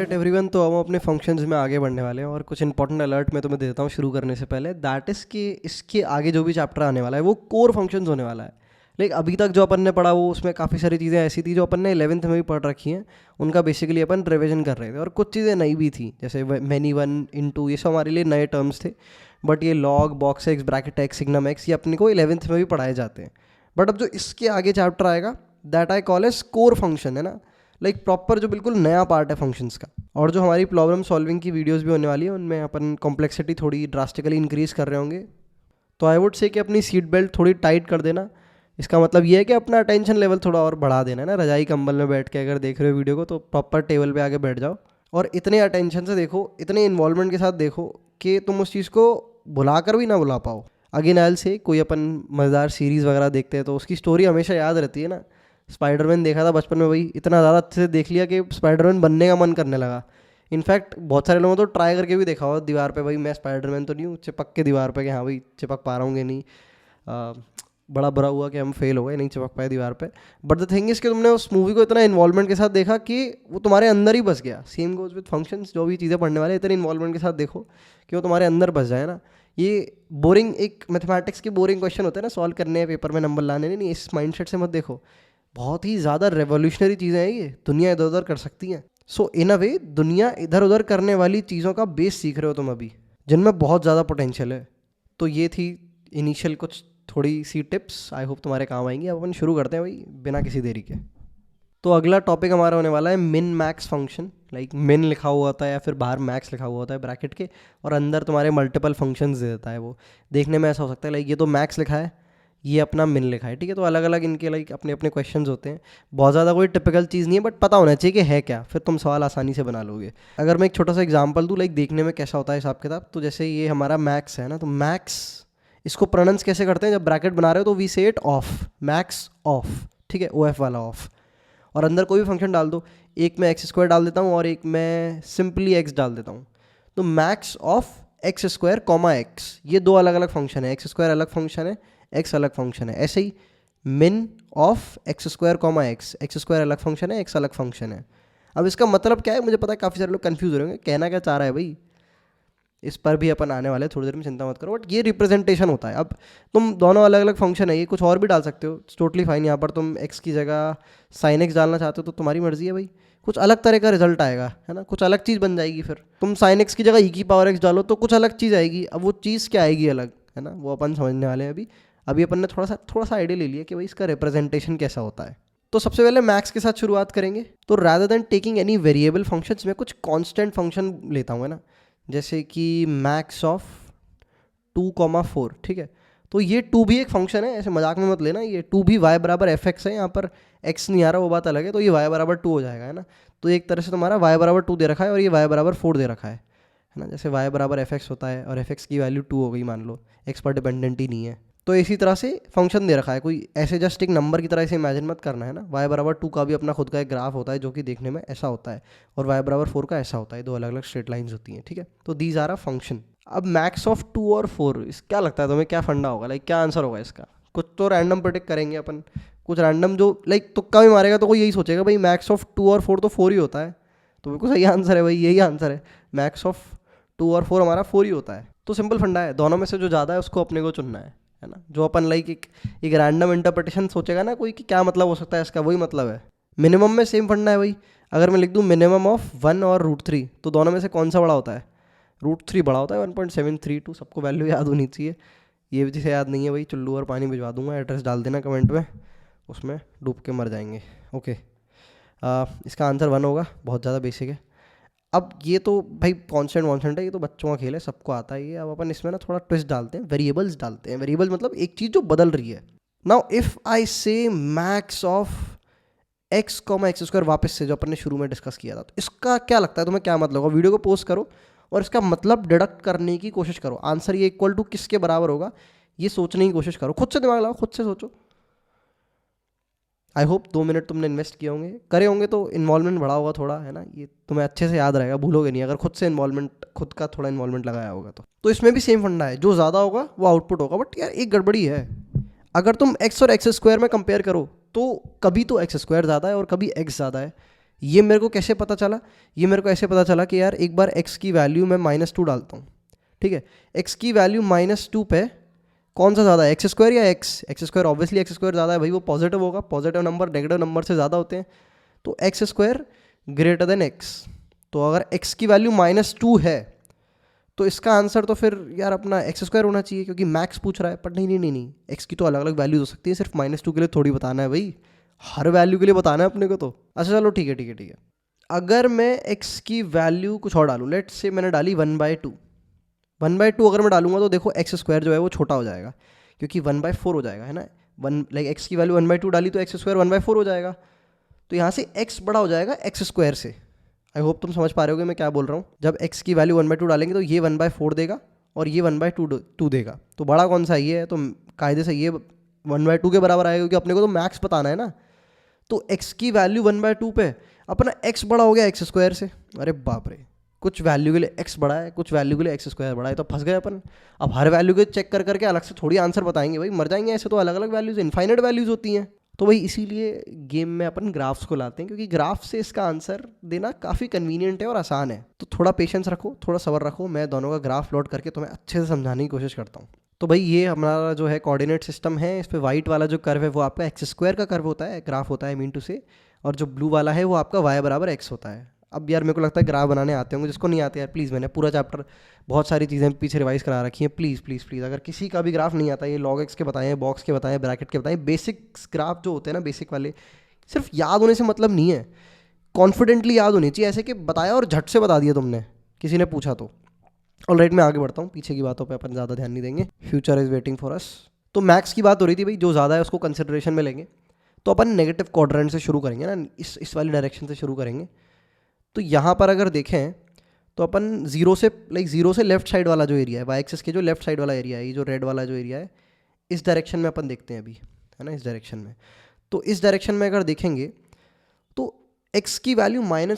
Alright everyone, तो हम अपने फंक्शंस में आगे बढ़ने वाले हैं और कुछ इंपॉर्टेंट अलर्ट मैं तुम्हें देता हूँ शुरू करने से पहले। दैट इज़ कि इसके आगे जो भी चैप्टर आने वाला है वो कोर फंक्शंस होने वाला है। लाइक अभी तक जो अपन ने पढ़ा वो उसमें काफ़ी सारी चीज़ें ऐसी थी जो अपन ने 11th में भी पढ़ रखी हैं, उनका बेसिकली अपन रिविजन कर रहे थे, और कुछ चीज़ें नई भी थी जैसे मैनी वन इनटू, ये सब हमारे लिए नए टर्म्स थे। बट ये log, box x, bracket x, signum x, ये अपने को 11th में भी पढ़ाए जाते हैं। बट अब जो इसके आगे चैप्टर आएगा that I call as core function, है ना, लाइक प्रॉपर जो बिल्कुल नया पार्ट है फंक्शंस का। और जो हमारी प्रॉब्लम सॉल्विंग की वीडियोस भी होने वाली है उनमें अपन कॉम्प्लेक्सिटी थोड़ी ड्रास्टिकली इंक्रीज़ कर रहे होंगे। तो आई वुड से कि अपनी सीट बेल्ट थोड़ी टाइट कर देना। इसका मतलब ये है कि अपना अटेंशन लेवल थोड़ा और बढ़ा देना है ना। रजाई कंबल में बैठ के अगर देख रहे हो वीडियो को तो प्रॉपर टेबल पे आके बैठ जाओ और इतने अटेंशन से देखो, इतने इन्वॉल्वमेंट के साथ देखो कि तुम उस चीज़ को भुला कर भी ना भुला पाओ। अगेन आइल से कोई अपन मज़ेदार सीरीज़ वगैरह देखते हैं तो उसकी स्टोरी हमेशा याद रहती है ना। स्पाइडरमैन देखा था बचपन में, भाई इतना ज़्यादा अच्छे से देख लिया कि स्पाइडरमैन बनने का मन करने लगा। इनफैक्ट बहुत सारे लोगों तो ट्राई करके भी देखा हो दीवार पे, भाई मैं स्पाइडरमैन तो नहीं हूँ, चिपक के दीवार पे कि हाँ भाई चिपक पा रहा हूँ कि नहीं। बड़ा बुरा हुआ कि हम फेल हो गए, नहीं चिपक पाए दीवार पे। बट द थिंग इज़ कि तुमने उस मूवी को इतना इन्वॉल्वमेंट के साथ देखा कि वो तुम्हारे अंदर ही बस गया। सेम गोज विद फंक्शंस, जो भी चीज़ें पढ़ने वाले इतने इन्वॉल्वमेंट के साथ देखो कि वो तुम्हारे अंदर बस जाए ना। ये बोरिंग, एक मैथमेटिक्स के बोरिंग क्वेश्चन होते हैं ना, सॉल्व करने हैं पेपर में नंबर लाने, नहीं, इस माइंडसेट से मत देखो। बहुत ही ज़्यादा रेवोल्यूशनरी चीज़ें हैं, ये दुनिया इधर उधर कर सकती हैं। सो इन अ वे दुनिया इधर उधर करने वाली चीज़ों का बेस सीख रहे हो तुम अभी, जिनमें बहुत ज़्यादा पोटेंशियल है। तो ये थी इनिशियल कुछ थोड़ी सी टिप्स, आई होप तुम्हारे काम आएंगी। अब अपन शुरू करते हैं भाई बिना किसी देरी के। तो अगला टॉपिक हमारा होने वाला है मिन मैक्स फंक्शन। लाइक मिन लिखा हुआ होता है या फिर बाहर मैक्स लिखा हुआ होता है ब्रैकेट के, और अंदर तुम्हारे मल्टीपल फंक्शंस दे देता है। वो देखने में ऐसा हो सकता है लाइक ये तो मैक्स लिखा है, ये अपना मिन लिखा है, ठीक है। तो अलग अलग इनके लाइक अपने अपने क्वेश्चंस होते हैं। बहुत ज़्यादा कोई टिपिकल चीज़ नहीं है, बट पता होना चाहिए कि है क्या, फिर तुम सवाल आसानी से बना लोगे। अगर मैं एक छोटा सा एग्जांपल दूँ लाइक देखने में कैसा होता है हिसाब किताब, तो जैसे ये हमारा मैक्स है ना, तो मैक्स इसको प्रोनाउंस कैसे करते हैं, जब ब्रैकेट बना रहे हो तो वी से इट ऑफ, मैक्स ऑफ, ठीक है, ओ एफ वाला ऑफ। और अंदर कोई भी फंक्शन डाल दो, एक मैं एक्स स्क्वायर डाल देता हूँ और एक मैं सिंपली एक्स डाल देता हूँ, तो max of x square comma x, ये दो अलग अलग फंक्शन है। एक्स स्क्वायर अलग फंक्शन है, एक्स अलग फंक्शन है। ऐसे ही मिन of x square comma x, x square अलग फंक्शन है, एक्स अलग फंक्शन है। अब इसका मतलब क्या है, मुझे पता है काफ़ी सारे लोग कंफ्यूज हो रहे होंगे, कहना क्या चाह रहा है भाई। इस पर भी अपन आने वाले थोड़ी देर में, चिंता मत करो। बट ये रिप्रेजेंटेशन होता है। अब तुम दोनों अलग अलग फंक्शन है, ये कुछ और भी डाल सकते हो, टोटली फाइन। यहाँ पर तुम एक्स की जगह साइन एक्स डालना चाहते हो तो तुम्हारी मर्जी है भाई, कुछ अलग तरह का रिजल्ट आएगा, है ना, कुछ अलग चीज़ बन जाएगी। फिर तुम साइन एक्स की जगह ई की पावर एक्स डालो तो कुछ अलग चीज़ आएगी। अब वो चीज़ क्या आएगी अलग, है ना, वो अपन समझने वाले हैं अभी। अभी अपन ने थोड़ा सा आइडिया ले लिया कि भाई इसका रिप्रेजेंटेशन कैसा होता है। तो सबसे पहले मैक्स के साथ शुरुआत करेंगे। तो rather than taking any variable functions, मैं कुछ कांस्टेंट फंक्शन लेता हूँ, है ना, जैसे कि मैक्स ऑफ 2,4, ठीक है। तो ये 2 भी एक फंक्शन है, ऐसे मजाक में मत लेना। ये 2 भी y बराबर एफ एक्स है, यहाँ पर x नहीं आ रहा वो बात अलग है, तो ये y बराबर 2 हो जाएगा, है ना। तो एक तरह से तुम्हारा y बराबर 2 दे रखा है और ये y बराबर 4 दे रखा है ना। जैसे y बराबर एफ एक्स होता है और एफ एक्स की वैल्यू 2 हो गई मान लो, x पर डिपेंडेंट ही नहीं है। तो इसी तरह से फंक्शन दे रखा है, कोई ऐसे जस्ट एक नंबर की तरह इसे इमेजिन मत करना, है ना। y बराबर 2 का भी अपना खुद का एक ग्राफ होता है जो कि देखने में ऐसा होता है, और y बराबर 4 का ऐसा होता है, दो अलग अलग स्ट्रेट लाइंस होती हैं, ठीक है। तो दीज आर अ फंक्शन। अब मैक्स ऑफ 2 और 4, इस क्या लगता है तुम्हें, क्या फंडा होगा, लाइक क्या आंसर होगा इसका। कुछ तो रैंडम प्रेडिक्ट करेंगे अपन, कुछ रैंडम जो लाइक तुक्का भी मारेगा तो कोई यही सोचेगा भाई मैक्स ऑफ 2 और 4 तो 4 ही होता है, तो बिल्कुल सही आंसर है भाई, यही आंसर है। मैक्स ऑफ 2 और 4 हमारा 4 ही होता है। तो सिंपल फंडा है, दोनों में से जो ज़्यादा है उसको अपने को चुनना है ना। जो अपन लाइक एक रैंडम इंटरप्रिटेशन सोचेगा ना कोई कि क्या मतलब हो सकता है इसका, वही मतलब है। मिनिमम में सेम फंडा है भाई। अगर मैं लिख दूँ मिनिमम ऑफ 1 और √3, तो दोनों में से कौन सा बड़ा होता है, √3 बड़ा होता है। 1.732 सबको वैल्यू याद होनी चाहिए, ये भी जिसे याद नहीं है भाई चुल्लू और पानी भिजवा दूंगा, एड्रेस डाल देना कमेंट में, उसमें डूब के मर जाएंगे। ओके, इसका आंसर 1 होगा, बहुत ज़्यादा बेसिक है। अब ये तो भाई कॉन्स्टेंट वॉन्स्टेंट है, ये तो बच्चों का खेल है, सबको आता है ये। अब अपन इसमें ना थोड़ा ट्विस्ट डालते हैं, वेरिएबल्स डालते हैं। वेरिएबल मतलब एक चीज़ जो बदल रही है। नाउ इफ़ आई से max of x comma x square, वापस से जो अपन ने शुरू में डिस्कस किया था, तो इसका क्या लगता है तुम्हें, क्या मतलब होगा। वीडियो को पोस्ट करो और इसका मतलब डिडक्ट करने की कोशिश करो। आंसर ये इक्वल टू किसके बराबर होगा ये सोचने की कोशिश करो, खुद से दिमाग लगाओ, खुद से सोचो। आई होप 2 मिनट तुमने इन्वेस्ट किए होंगे, करे होंगे तो इन्वॉल्वमेंट बढ़ा होगा थोड़ा, है ना। ये तुम्हें अच्छे से याद रहेगा, भूलोगे नहीं अगर खुद से इन्वॉल्वमेंट, खुद का थोड़ा इन्वॉल्वमेंट लगाया होगा तो इसमें भी सेम फंडा है, जो ज़्यादा होगा वो आउटपुट होगा। बट यार एक गड़बड़ी है, अगर तुम एक्स और एक्स स्क्वायर में कंपेयर करो तो कभी तो एक्स स्क्वायर ज़्यादा है और कभी एक्स ज़्यादा है, ये मेरे को कैसे पता चला? ये मेरे को ऐसे पता चला कि यार एक बार x की वैल्यू मैं -2 डालता हूँ, ठीक है, x की वैल्यू -2 पे कौन सा ज़्यादा है, एक्स स्क्वायर या x square? Obviously x square ज़्यादा है भाई, वो पॉजिटिव होगा, पॉजिटिव नंबर नेगेटिव नंबर से ज़्यादा होते हैं, तो x square greater than x. तो अगर x की वैल्यू -2 है तो इसका आंसर तो फिर यार अपना एक्स स्क्वायर होना चाहिए, क्योंकि मैक्स पूछ रहा है। पर नहीं नहीं नहीं नहीं, एक्स की तो अलग अलग वैल्यूज हो सकती है, सिर्फ -2 के लिए थोड़ी बताना है भाई, हर वैल्यू के लिए बताना है अपने को तो। अच्छा चलो ठीक है ठीक है ठीक है, अगर मैं x की वैल्यू कुछ और डालूँ, लेट्स से मैंने डाली 1/2, 1/2 अगर मैं डालूंगा तो देखो एक्स स्क्वायर जो है वो छोटा हो जाएगा, क्योंकि 1/4 हो जाएगा, है ना, एक्स की वैल्यू 1/2 डाली तो एक्स स्क्वायर 1/4 हो जाएगा, तो यहाँ से x बड़ा हो जाएगा एक्स स्क्वायर से। आई होप तुम समझ पा रहे होगे मैं क्या बोल रहा हूँ। जब x की वैल्यू 1/2 डालेंगे तो ये 1/4 देगा और ये 1/2 देगा, तो बड़ा कौन सा ये है, तो कायदे से ये 1/2 के बराबर आएगा, क्योंकि अपने को तो मैक्स बताना है ना। तो x की वैल्यू 1/2 पे अपना x बड़ा हो गया एक्स स्क्वायर से। अरे बाप रे, कुछ वैल्यू के लिए x बड़ा है, कुछ वैल्यू के लिए एक्स स्क्वायर बड़ा है, तो फंस गए अपन। अब हर वैल्यू के चेक कर करके अलग से थोड़ी आंसर बताएंगे भाई, मर जाएंगे ऐसे, तो अलग अलग वैल्यूज, इनफाइनाइट वैल्यूज होती हैं। तो भाई इसीलिए गेम में अपन ग्राफ्स को लाते हैं, क्योंकि ग्राफ से इसका आंसर देना काफ़ी कन्वीनियंट है और आसान है। तो थोड़ा पेशेंस रखो, थोड़ा सब्र रखो, मैं दोनों का ग्राफ प्लॉट करके तुम्हें अच्छे से समझाने की कोशिश करता हूँ। तो भाई ये हमारा जो है कोऑर्डिनेट सिस्टम है, इस पर वाइट वाला जो कर्व है वो आपका एक्स स्क्वायर का कर्व होता है, ग्राफ होता है मीन टू से, और जो ब्लू वाला है वो आपका y बराबर x होता है। अब यार मेरे को लगता है ग्राफ बनाने आते होंगे, जिसको नहीं आते यार प्लीज़, मैंने पूरा चैप्टर बहुत सारी चीज़ें पीछे रिवाइज करा रखी हैं, प्लीज़ प्लीज़ प्लीज़, अगर किसी का भी ग्राफ नहीं आता, ये log x के बताएं, बॉक्स के बताएं, ब्रैकेट के बताएं, बेसिक्स ग्राफ जो होते हैं ना बेसिक वाले, सिर्फ याद होने से मतलब नहीं है, कॉन्फिडेंटली याद होनी चाहिए, ऐसे कि बताया और झट से बता दिया तुमने, किसी ने पूछा तो। ऑलराइट, मैं आगे बढ़ता हूँ, पीछे की बातों पे अपन ज़्यादा ध्यान नहीं देंगे, future is waiting for us. तो मैक्स की बात हो रही थी भाई, जो ज़्यादा है उसको कंसिडरेशन में लेंगे, तो अपन नेगेटिव क्वाड्रेंट से शुरू करेंगे ना, इस वाली डायरेक्शन से शुरू करेंगे। तो यहाँ पर अगर देखें तो अपन जीरो से लेफ्ट साइड वाला जो एरिया है, वाई एक्सिस के जो लेफ्ट साइड वाला एरिया है, ये जो रेड वाला जो एरिया है, इस डायरेक्शन में अपन देखते हैं अभी, है ना, इस डायरेक्शन में। तो इस डायरेक्शन में अगर देखेंगे तो x की वैल्यू -∞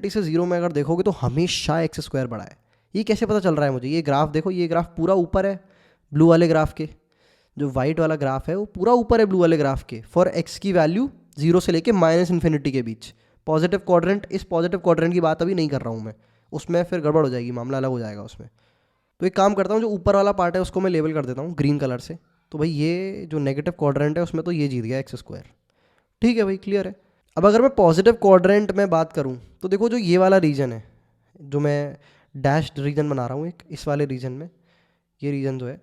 से 0 में अगर देखोगे तो हमेशा एक्स स्क्वायर बड़ा है। ये कैसे पता चल रहा है मुझे? ये ग्राफ देखो, ये ग्राफ पूरा ऊपर है ब्लू वाले ग्राफ के, जो वाइट वाला ग्राफ है वो पूरा ऊपर है ब्लू वाले ग्राफ के, फॉर एक्स की वैल्यू 0 से लेके -∞ के बीच। पॉजिटिव क्वाड्रेंट, इस पॉजिटिव क्वाड्रेंट की बात अभी नहीं कर रहा हूँ मैं, उसमें फिर गड़बड़ हो जाएगी, मामला अलग हो जाएगा उसमें। तो एक काम करता हूँ, जो ऊपर वाला पार्ट है उसको मैं लेबल कर देता हूँ ग्रीन कलर से। तो भाई ये जो नेगेटिव क्वाड्रेंट है उसमें तो ये जीत गया एक्स स्क्वायर, ठीक है भाई, क्लियर है। अब अगर मैं पॉजिटिव क्वाड्रेंट में बात करूँ तो देखो जो ये वाला रीजन है, जो मैं डैश्ड रीजन बना रहा हूँ एक, इस वाले रीजन में, ये रीजन जो है,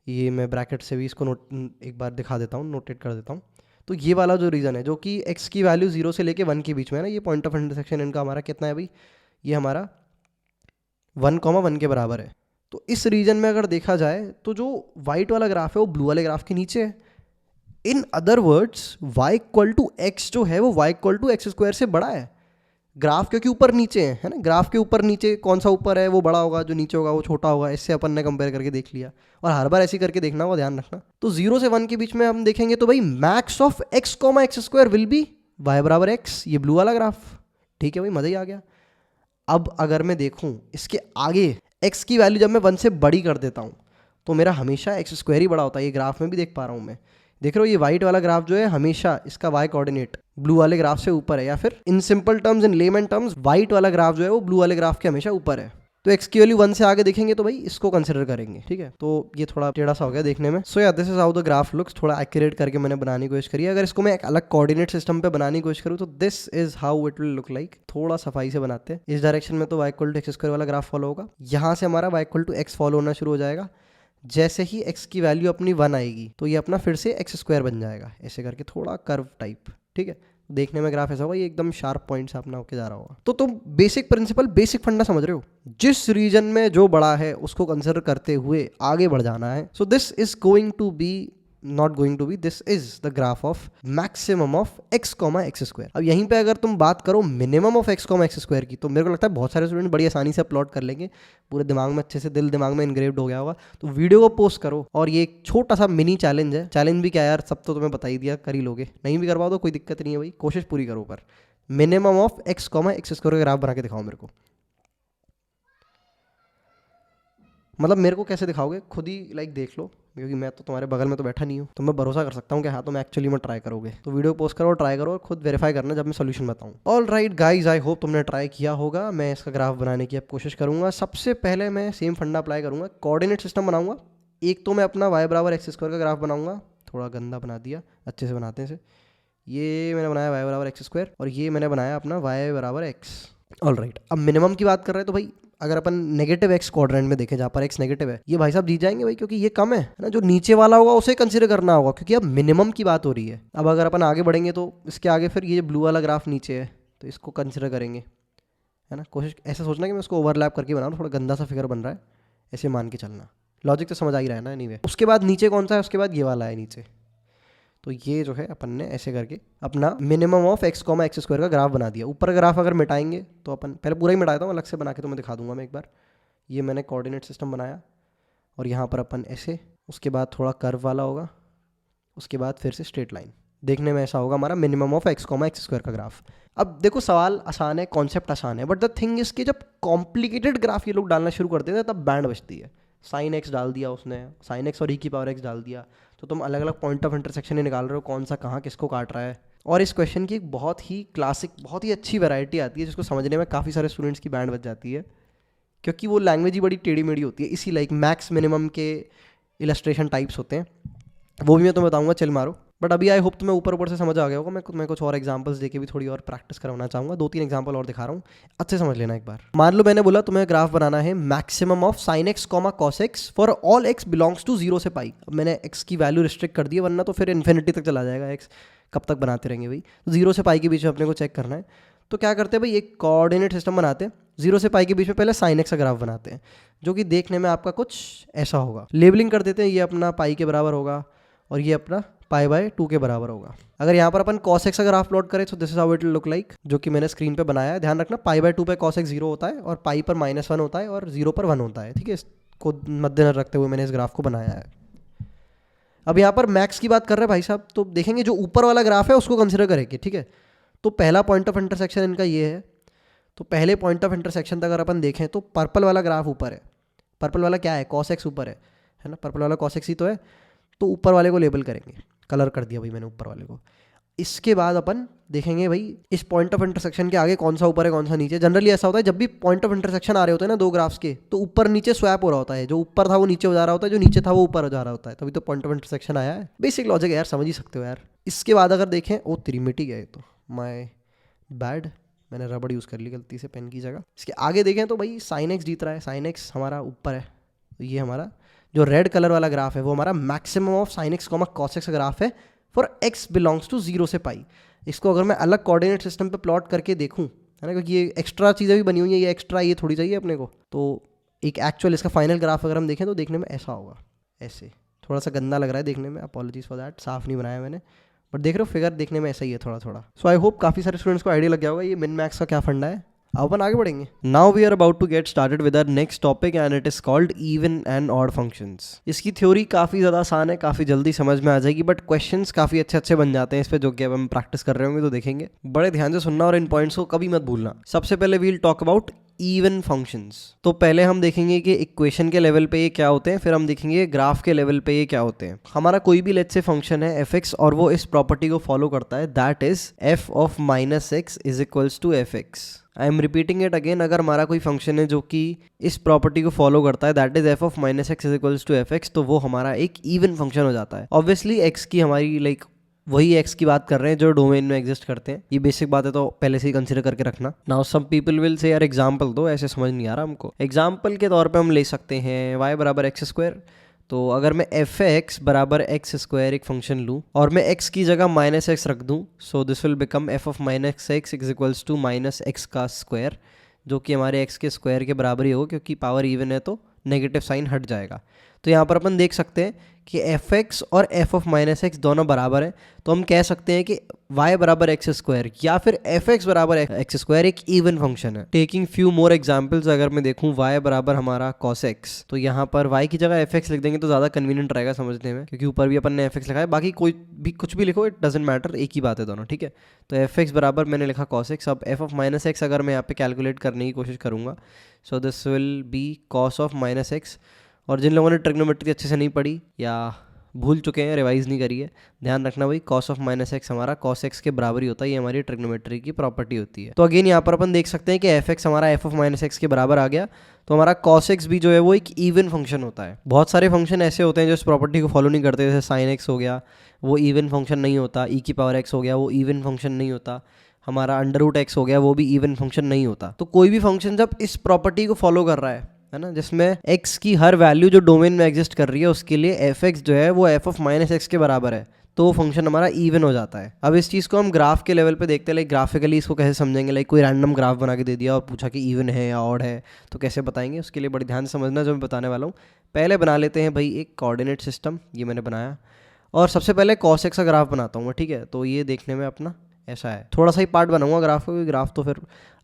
ये मैं ब्रैकेट से भी इसको एक बार दिखा देता हूँ, नोटेट कर देता हूँ। तो ये वाला जो रीजन है, जो कि x की वैल्यू 0 से लेके 1 के बीच में है ना, ये पॉइंट ऑफ इंटरसेक्शन इनका हमारा कितना है भाई, ये हमारा 1,1 के बराबर है। तो इस रीजन में अगर देखा जाए तो जो वाइट वाला ग्राफ है वो ब्लू वाले ग्राफ के नीचे है। इन अदर वर्ड्स y=x जो है वो y=x² से बड़ा है। ग्राफ क्योंकि ऊपर नीचे है ना, ग्राफ के ऊपर नीचे कौन सा ऊपर है, वो बड़ा होगा, जो नीचे होगा वो छोटा होगा, इससे अपन ने कंपेयर करके देख लिया, और हर बार ऐसे करके देखना होगा, ध्यान रखना। तो 0 से 1 के बीच में हम देखेंगे तो भाई max of x,x² will be y बराबर x, ये ब्लू वाला ग्राफ, ठीक है भाई, मजा ही आ गया। अब अगर मैं देखूं इसके आगे x की वैल्यू जब मैं 1 से बड़ी कर देता हूं तो मेरा हमेशा x² ही बड़ा होता है, ये ग्राफ में भी देख पा रहा हूं मैं, देख रहे हो, ये वाइट वाला ग्राफ जो है हमेशा इसका y कोऑर्डिनेट ब्लू वाले ग्राफ से ऊपर है, या फिर in simple terms, in lemon terms, white वाला ग्राफ जो है वो ब्लू वाले ग्राफ के हमेशा ऊपर है। तो x की वैल्यू 1 से आगे देखेंगे तो भाई इसको कंसिडर करेंगे, ठीक है। तो ये थोड़ा टेढ़ा सा हो गया देखने में। सो या this is how the graph looks, थोड़ा एक्यूरेट करके मैंने बनाने की कोशिश करी है। अगर इसको मैं एक अलग कोऑर्डिनेट सिस्टम पे बनाने की कोशिश करूँ तो this is how it will look like. थोड़ा सफाई से बनाते हैं। इस डायरेक्शन में तो y=x² वाला ग्राफ फॉलो होगा, यहाँ से हमारा y=x फॉलो होना शुरू हो जाएगा। जैसे ही x की वैल्यू अपनी 1 आएगी तो ये अपना फिर से x² बन जाएगा, ऐसे करके थोड़ा कर्व टाइप, ठीक है। देखने में ग्राफ ऐसा होगा, ये एकदम शार्प पॉइंट से अपना होके जा रहा होगा। तो तुम बेसिक प्रिंसिपल, बेसिक फंडा समझ रहे हो, जिस रीजन में जो बड़ा है उसको कंसिडर करते हुए आगे बढ़ जाना है। So this is going to be, not going to be, this is the graph of maximum of x,x²। अब यहीं पे अगर तुम बात करो मिनिमम ऑफ x,x² की, तो मेरे को लगता है बहुत सारे स्टूडेंट बड़ी आसानी से प्लॉट कर लेंगे, पूरे दिमाग में अच्छे से, दिमाग में इनग्रेव्ड हो गया होगा। तो वीडियो को पोस्ट करो, और ये एक छोटा सा मिनी चैलेंज है। चैलेंज भी क्या यार, सब तो तुम्हें बता ही दिया, कर ही लोगे, नहीं भी कर पाओ तो कोई दिक्कत नहीं है भाई, कोशिश पूरी करो। पर मिनिमम ऑफ x,x² का ग्राफ बना के दिखाओ मेरे को। मतलब मेरे को कैसे दिखाओगे, खुद ही लाइक देख लो, क्योंकि मैं तो तुम्हारे बगल में तो बैठा नहीं हूँ, तो मैं भरोसा कर सकता हूँ कि हाँ तुम एक्चुअली में ट्राई करोगे। तो वीडियो पोस्ट करो, ट्राई करो और खुद वेरीफाई करना जब मैं सोल्यूशन बताऊँ। All right guys, I hope तुमने ट्राई किया होगा। मैं इसका ग्राफ बनाने की अब कोशिश करूँगा। सबसे पहले मैं सेम फंडा अप्लाई करूँगा, कोऑर्डिनेट सिस्टम बनाऊँगा। एक तो मैं अपना y बराबर एक्स स्क्वायर का ग्राफ बनाऊँगा, थोड़ा गंदा बना दिया, अच्छे से बनाते हैं इसे। ये मैंने बनाया y बराबर एक्स स्क्वायर और ये मैंने बनाया अपना y बराबर एक्स। ऑल राइट, अब मिनिमम की बात कर रहे हैं तो भाई अगर अपन नेगेटिव एक्स क्वाड्रेंट में देखें जहाँ पर एक्स नेगेटिव है, ये भाई साहब जीत जाएंगे भाई, क्योंकि ये कम है ना। जो नीचे वाला होगा उसे कंसिडर करना होगा, क्योंकि अब मिनिमम की बात हो रही है। अब अगर अपन आगे बढ़ेंगे तो इसके आगे फिर ये ब्लू वाला ग्राफ नीचे है, तो इसको कंसिडर करेंगे, है ना। कोशिश ऐसा सोचना कि मैं उसको ओवरलैप करके बना रहा हूँ, थोड़ा गंदा सा फिगर बन रहा है, ऐसे मान के चलना। लॉजिक तो समझ आ ही रहा है ना। एनीवे, उसके बाद नीचे कौन सा है, उसके बाद ये वाला है नीचे। तो ये जो है अपन ने ऐसे करके अपना minimum of x comma x square का ग्राफ बना दिया। ऊपर का ग्राफ अगर मिटाएंगे तो अपन पहले पूरा ही मिटाता हूँ, अलग से बना के तो मैं दिखा दूंगा मैं एक बार। ये मैंने कोऑर्डिनेट सिस्टम बनाया और यहाँ पर अपन ऐसे, उसके बाद थोड़ा कर्व वाला होगा, उसके बाद फिर से स्ट्रेट लाइन। देखने में ऐसा होगा हमारा minimum of x comma x square का ग्राफ। अब देखो सवाल आसान है, कॉन्सेप्ट आसान है, बट द थिंग इज कि जब कॉम्प्लिकेटेड ग्राफ ये लोग डालना शुरू करते हैं तब बैंड बजती है। साइन एक्स डाल दिया उसने, साइन एक्स और ई की पावर एक्स डाल दिया, तो तुम अलग अलग पॉइंट ऑफ इंटरसेक्शन ही निकाल रहे हो, कौन सा कहाँ किसको काट रहा है। और इस क्वेश्चन की एक बहुत ही क्लासिक, बहुत ही अच्छी वैरायटी आती है जिसको समझने में काफ़ी सारे स्टूडेंट्स की बैंड बज जाती है, क्योंकि वो लैंग्वेज ही बड़ी टेढ़ी मेढ़ी होती है। इसी लाइक मैक्स मिनिमम के इलस्ट्रेशन टाइप्स होते हैं, वो भी मैं तुम्हें बताऊंगा, चिल मारो। बट अभी आई होप तुम्हें ऊपर ऊपर से समझ आ गया होगा। मैं कुछ और एग्जांपल्स देके भी थोड़ी और प्रैक्टिस करवाना चाहूँगा। 2-3 एग्जांपल और दिखा रहा हूँ, अच्छे समझ लेना एक बार। मान लो मैंने बोला तुम्हें ग्राफ बनाना है maximum of sine x comma cos x for all x belongs to 0 से पाई। अब मैंने एक्स की वैल्यू रिस्ट्रिक्ट कर दी है, वरना तो फिर इन्फिनिटी तक चला जाएगा एक्स, कब तक बनाते रहेंगे भाई। तो 0 से पाई के बीच में अपने को चेक करना है। तो क्या करते हैं भाई, एक कोऑर्डिनेट सिस्टम बनाते हैं। 0 से पाई के बीच में पहले साइन एक्स का ग्राफ बनाते हैं, जो कि देखने में आपका कुछ ऐसा होगा। लेबलिंग कर देते हैं, ये अपना पाई के बराबर होगा और ये अपना पाई बाय 2 के बराबर होगा। अगर यहाँ पर अपन cos x का ग्राफ प्लॉट करें तो this is how it will look like, जो कि मैंने स्क्रीन पे बनाया है। ध्यान रखना पाई बाय 2 पे cos x 0 होता है और पाई पर -1 होता है और 0 पर 1 होता है, ठीक है। इसको मद्देनजर रखते हुए मैंने इस ग्राफ को बनाया है। अब यहाँ पर मैक्स की बात कर रहे हैं भाई साहब, तो देखेंगे जो ऊपर वाला ग्राफ है उसको कंसिडर करेंगे, ठीक है। तो पहला पॉइंट ऑफ इंटरसेक्शन इनका ये है, तो पहले पॉइंट ऑफ इंटरसेक्शन तक अगर अपन देखें तो पर्पल वाला ग्राफ ऊपर है। पर्पल वाला क्या है, cos x ऊपर है ना, पर्पल वाला cos x ही तो है। तो ऊपर वाले को लेबल करेंगे, कलर कर दिया भाई मैंने ऊपर वाले को। इसके बाद अपन देखेंगे भाई इस पॉइंट ऑफ इंटरसेक्शन के आगे कौन सा ऊपर है कौन सा नीचे। जनरली ऐसा होता है जब भी पॉइंट ऑफ इंटरसेक्शन आ रहे होते हैं ना दो ग्राफ्स के, तो ऊपर नीचे स्वैप हो रहा होता है। जो ऊपर था वो नीचे हो जा रहा होता है, जो नीचे था वो ऊपर हो जा रहा होता है, तभी तो पॉइंट ऑफ इंटरसेक्शन आया है। बेसिक लॉजिक है यार, समझ ही सकते हो यार। इसके बाद अगर देखें, ओ तेरी मिट ही गया, तो माय बैड, मैंने रबड़ यूज़ कर ली गलती से पेन की जगह। इसके आगे देखें तो भाई साइन एक्स जीत रहा है, साइन एक्स हमारा ऊपर है। तो ये हमारा जो रेड कलर वाला ग्राफ है वो हमारा maximum of sine x comma cos x का ग्राफ है फॉर एक्स बिलोंग्स टू 0 से पाई। इसको अगर मैं अलग कोऑर्डिनेट सिस्टम पे प्लॉट करके देखूं, है ना, क्योंकि ये एक्स्ट्रा चीज़ें भी बनी हुई हैं, ये एक्स्ट्रा ये थोड़ी चाहिए अपने को। तो एक एक्चुअल इसका फाइनल ग्राफ अगर हम देखें तो देखने में ऐसा होगा, ऐसे। थोड़ा सा गंदा लग रहा है देखने में, अपॉलॉजीज फॉर दैट, साफ नहीं बनाया मैंने, बट देख रहे हो फिगर देखने में ऐसा ही है थोड़ा थोड़ा। सो आई होप काफ़ी सारे स्टूडेंट्स को आइडिया लग गया होगा ये मिन मैक्स का क्या फंडा है। अब अपन आगे बढ़ेंगे। Now we are about to get started with our next topic and it is called even and odd functions. इसकी थ्योरी काफ़ी ज़्यादा आसान है, काफ़ी जल्दी समझ में आ जाएगी, बट क्वेश्चंस काफ़ी अच्छे अच्छे बन जाते हैं इस पे, जो कि अब हम प्रैक्टिस कर रहे होंगे तो देखेंगे। बड़े ध्यान से सुनना और इन पॉइंट्स को कभी मत भूलना। सबसे पहले we'll talk about even functions. तो पहले हम देखेंगे कि इक्वेशन के लेवल पे ये क्या होते हैं, फिर हम देखेंगे ग्राफ के लेवल पे ये क्या होते हैं। हमारा कोई भी लेट्स से फंक्शन है f(x) और वो इस प्रॉपर्टी को फॉलो करता है, that is f of -x is equals to fx। I am repeating it again. अगर हमारा कोई फंक्शन है जो कि इस प्रॉपर्टी को फॉलो करता है, that is f of -x is equals to fx, तो वो हमारा एक इवन फंक्शन हो जाता है। ऑब्वियसली x की हमारी लाइक वही एक्स की बात कर रहे हैं जो डोमेन में एग्जिस्ट करते हैं। ये बेसिक बात है तो पहले से ही कंसीडर करके रखना। Now some people will say यार एग्जांपल दो, ऐसे समझ नहीं आ रहा हमको। एग्जांपल के तौर पे हम ले सकते हैं y बराबर एक्स स्क्वायर। तो अगर मैं एफ एक्स बराबर एक्स स्क्वायर एक फंक्शन लूँ और मैं x की जगह -x रख दूँ, so this will become f of -x is equals to -x का स्क्वायर, जो कि हमारे x के स्क्वायर के बराबर ही होगा, क्योंकि पावर इवन है तो नेगेटिव साइन हट जाएगा। तो यहाँ पर अपन देख सकते हैं कि f(x) और f ऑफ -x दोनों बराबर हैं, तो हम कह सकते हैं कि y बराबर एक्स स्क्वायर या फिर f(x) बराबर एक्स स्क्वायर एक इवन फंक्शन है। टेकिंग फ्यू मोर एग्जांपल्स, अगर मैं देखूं y बराबर हमारा cos x, तो यहाँ पर y की जगह f(x) लिख देंगे तो ज़्यादा कन्वीनियंट रहेगा समझने में, क्योंकि ऊपर भी अपन ने f(x) लिखा है, बाकी कोई भी कुछ भी लिखो इट डजेंट मैटर, एक ही बात है दोनों, ठीक है। तो f(x) बराबर मैंने लिखा cos x। अब f ऑफ -x अगर मैं यहाँ पे कैलकुलेट करने की कोशिश करूँगा, सो this will be cos of -x। और जिन लोगों ने ट्रिग्नोमेट्री अच्छे से नहीं पढ़ी या भूल चुके हैं, रिवाइज नहीं करी है, ध्यान रखना भाई cos ऑफ माइनस एक्स हमारा cos एक्स के बराबर ही होता है। ये हमारी ट्रिग्नोमेट्री की प्रॉपर्टी होती है। तो अगेन यहाँ पर अपन देख सकते हैं कि एफ एक्स हमारा एफ ऑफ माइनस एक्स के बराबर आ गया। तो हमारा cos एक्स भी जो है वो एक इवन फंक्शन होता है। बहुत सारे फंक्शन ऐसे होते हैं जो इस प्रॉपर्टी को फॉलो नहीं करते, जैसे साइन एक्स हो गया वो इवन फंक्शन नहीं होता, ई की पावर एक्स हो गया वो इवन फंक्शन नहीं होता, हमारा अंडर रूट एक्स हो गया वो भी इवन फंक्शन नहीं होता। तो कोई भी फंक्शन जब इस प्रॉपर्टी को फॉलो कर रहा है ना, जिसमें x की हर वैल्यू जो डोमेन में एग्जिस्ट कर रही है उसके लिए एफ एक्स जो है वो एफ ऑफ माइनस एक्स के बराबर है, तो वो फंक्शन हमारा इवन हो जाता है। अब इस चीज़ को हम ग्राफ के लेवल पे देखते हैं, लाइक ग्राफिकली इसको कैसे समझेंगे। लाइक कोई रैंडम ग्राफ बना के दे दिया और पूछा कि इवन है या ऑड है, तो कैसे बताएंगे, उसके लिए बड़ी ध्यान से समझना जो मैं बताने वाला हूँ। पहले बना लेते हैं भाई एक कोऑर्डिनेट सिस्टम, ये मैंने बनाया, और सबसे पहले cos x का ग्राफ बनाता हूँ मैं, ठीक है। तो ये देखने में अपना ऐसा है, थोड़ा सा ही पार्ट बनाऊंगा ग्राफ का, क्योंकि ग्राफ तो फिर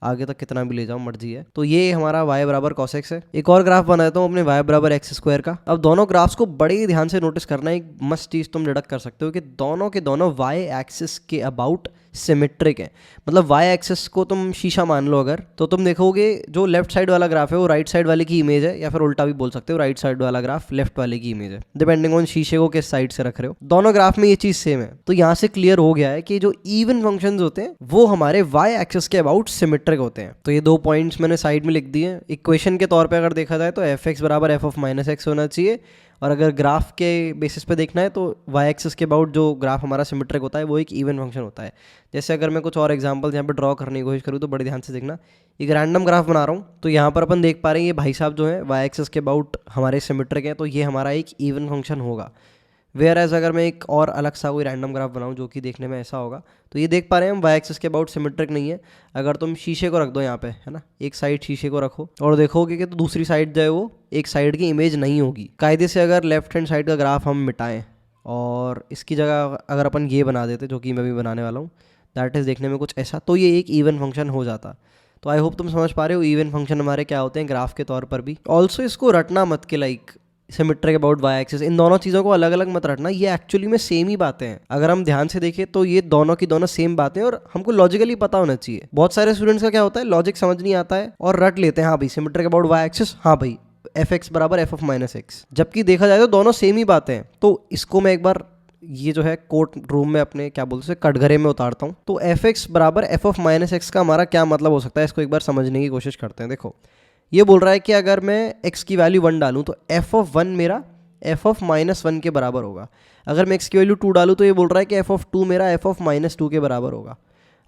आगे तक कितना भी ले जाऊँ मर्जी है। तो ये हमारा y बराबर cos x है। एक और ग्राफ बना देता हूँ अपने y बराबर एक्स स्क्वायर का। अब दोनों ग्राफ्स को बड़े ही ध्यान से नोटिस करना है। एक मस्त चीज़ तुम डिडक्ट कर सकते हो कि दोनों के दोनों y एक्सिस के अबाउट सिमेट्रिक है। मतलब y एक्सिस को तुम शीशा मान लो अगर, तो तुम देखोगे जो लेफ्ट साइड वाला ग्राफ है वो राइट साइड वाले की इमेज है, या फिर उल्टा भी बोल सकते हो, राइट साइड वाला ग्राफ लेफ्ट वाले की इमेज है, डिपेंडिंग ऑन शीशे को किस साइड से रख रहे हो। दोनों ग्राफ में ये चीज़ सेम है। तो यहाँ से क्लियर हो गया है कि जो इवन फंक्शंस होते हैं वो हमारे y एक्सिस के अबाउट सिमेट्रिक होते हैं। तो ये दो पॉइंट्स मैंने साइड में लिख दिए। इक्वेशन के तौर पे अगर देखा जाए तो एफ एक्स बराबर एफ ऑफ माइनस एक्स होना चाहिए, और अगर ग्राफ के बेसिस पे देखना है तो y एक्सिस के अबाउट जो ग्राफ हमारा सिमेट्रिक होता है वो एक इवन फंक्शन होता है। जैसे अगर मैं कुछ और एग्जांपल यहाँ पे ड्रॉ करने की कोशिश करूँ तो बड़े ध्यान से देखना। एक रैंडम ग्राफ बना रहा हूँ, तो यहाँ पर अपन देख पा रहे हैं ये भाई साहब जो है y एक्सिस के अबाउट हमारे सिमेट्रिक है, तो ये हमारा एक इवन फंक्शन होगा। वेयर एज अगर मैं एक और अलग सा कोई रैंडम ग्राफ बनाऊं जो कि देखने में ऐसा होगा, तो ये देख पा रहे हैं हम y एक्सिस के अबाउट सिमेट्रिक नहीं है। अगर तुम शीशे को रख दो यहाँ पे, है ना, एक साइड शीशे को रखो और देखोगे कि तो दूसरी साइड जो है वो एक साइड की इमेज नहीं होगी। कायदे से अगर लेफ्ट हैंड साइड का ग्राफ हम मिटाएं और इसकी जगह अगर अपन ये बना देते जो कि मैं भी बनाने वाला हूँ, दैट इज़ देखने में कुछ ऐसा, तो ये एक इवन फंक्शन हो जाता। तो आई होप तुम समझ पा रहे हो इवन फंक्शन हमारे क्या होते हैं ग्राफ के तौर पर भी। ऑल्सो इसको रटना मत के like symmetric about y axis, इन दोनों चीज़ों को अलग अलग मत रखना, ये एक्चुअली में सेम ही बातें हैं। अगर हम ध्यान से देखें तो ये दोनों की दोनों सेम बातें और हमको लॉजिकली पता होना चाहिए। बहुत सारे स्टूडेंट्स का क्या होता है, लॉजिक समझ नहीं आता है और रट लेते हैं, हाँ भाई सिमेट्रिक अबाउट y एक्सिस, हाँ भाई एफ एक्स बराबर एफ ऑफ माइनस एक्स, जबकि देखा जाए तो दोनों सेम ही बातें हैं। तो इसको मैं एक बार ये जो है कोर्ट रूम में अपने क्या बोलते हैं कटघरे में उतारता हूँ। तो एफ एक्स बराबर एफ ऑफ माइनस एक्स का हमारा क्या मतलब हो सकता है, इसको एक बार समझने की कोशिश करते हैं। देखो ये बोल रहा है कि अगर मैं x की वैल्यू 1 डालूँ तो एफ ऑफ 1 मेरा एफ ऑफ माइनस 1 के बराबर होगा। अगर मैं x की वैल्यू 2 डालूँ तो ये बोल रहा है कि एफ ऑफ 2 मेरा एफ ऑफ माइनस 2 के बराबर होगा।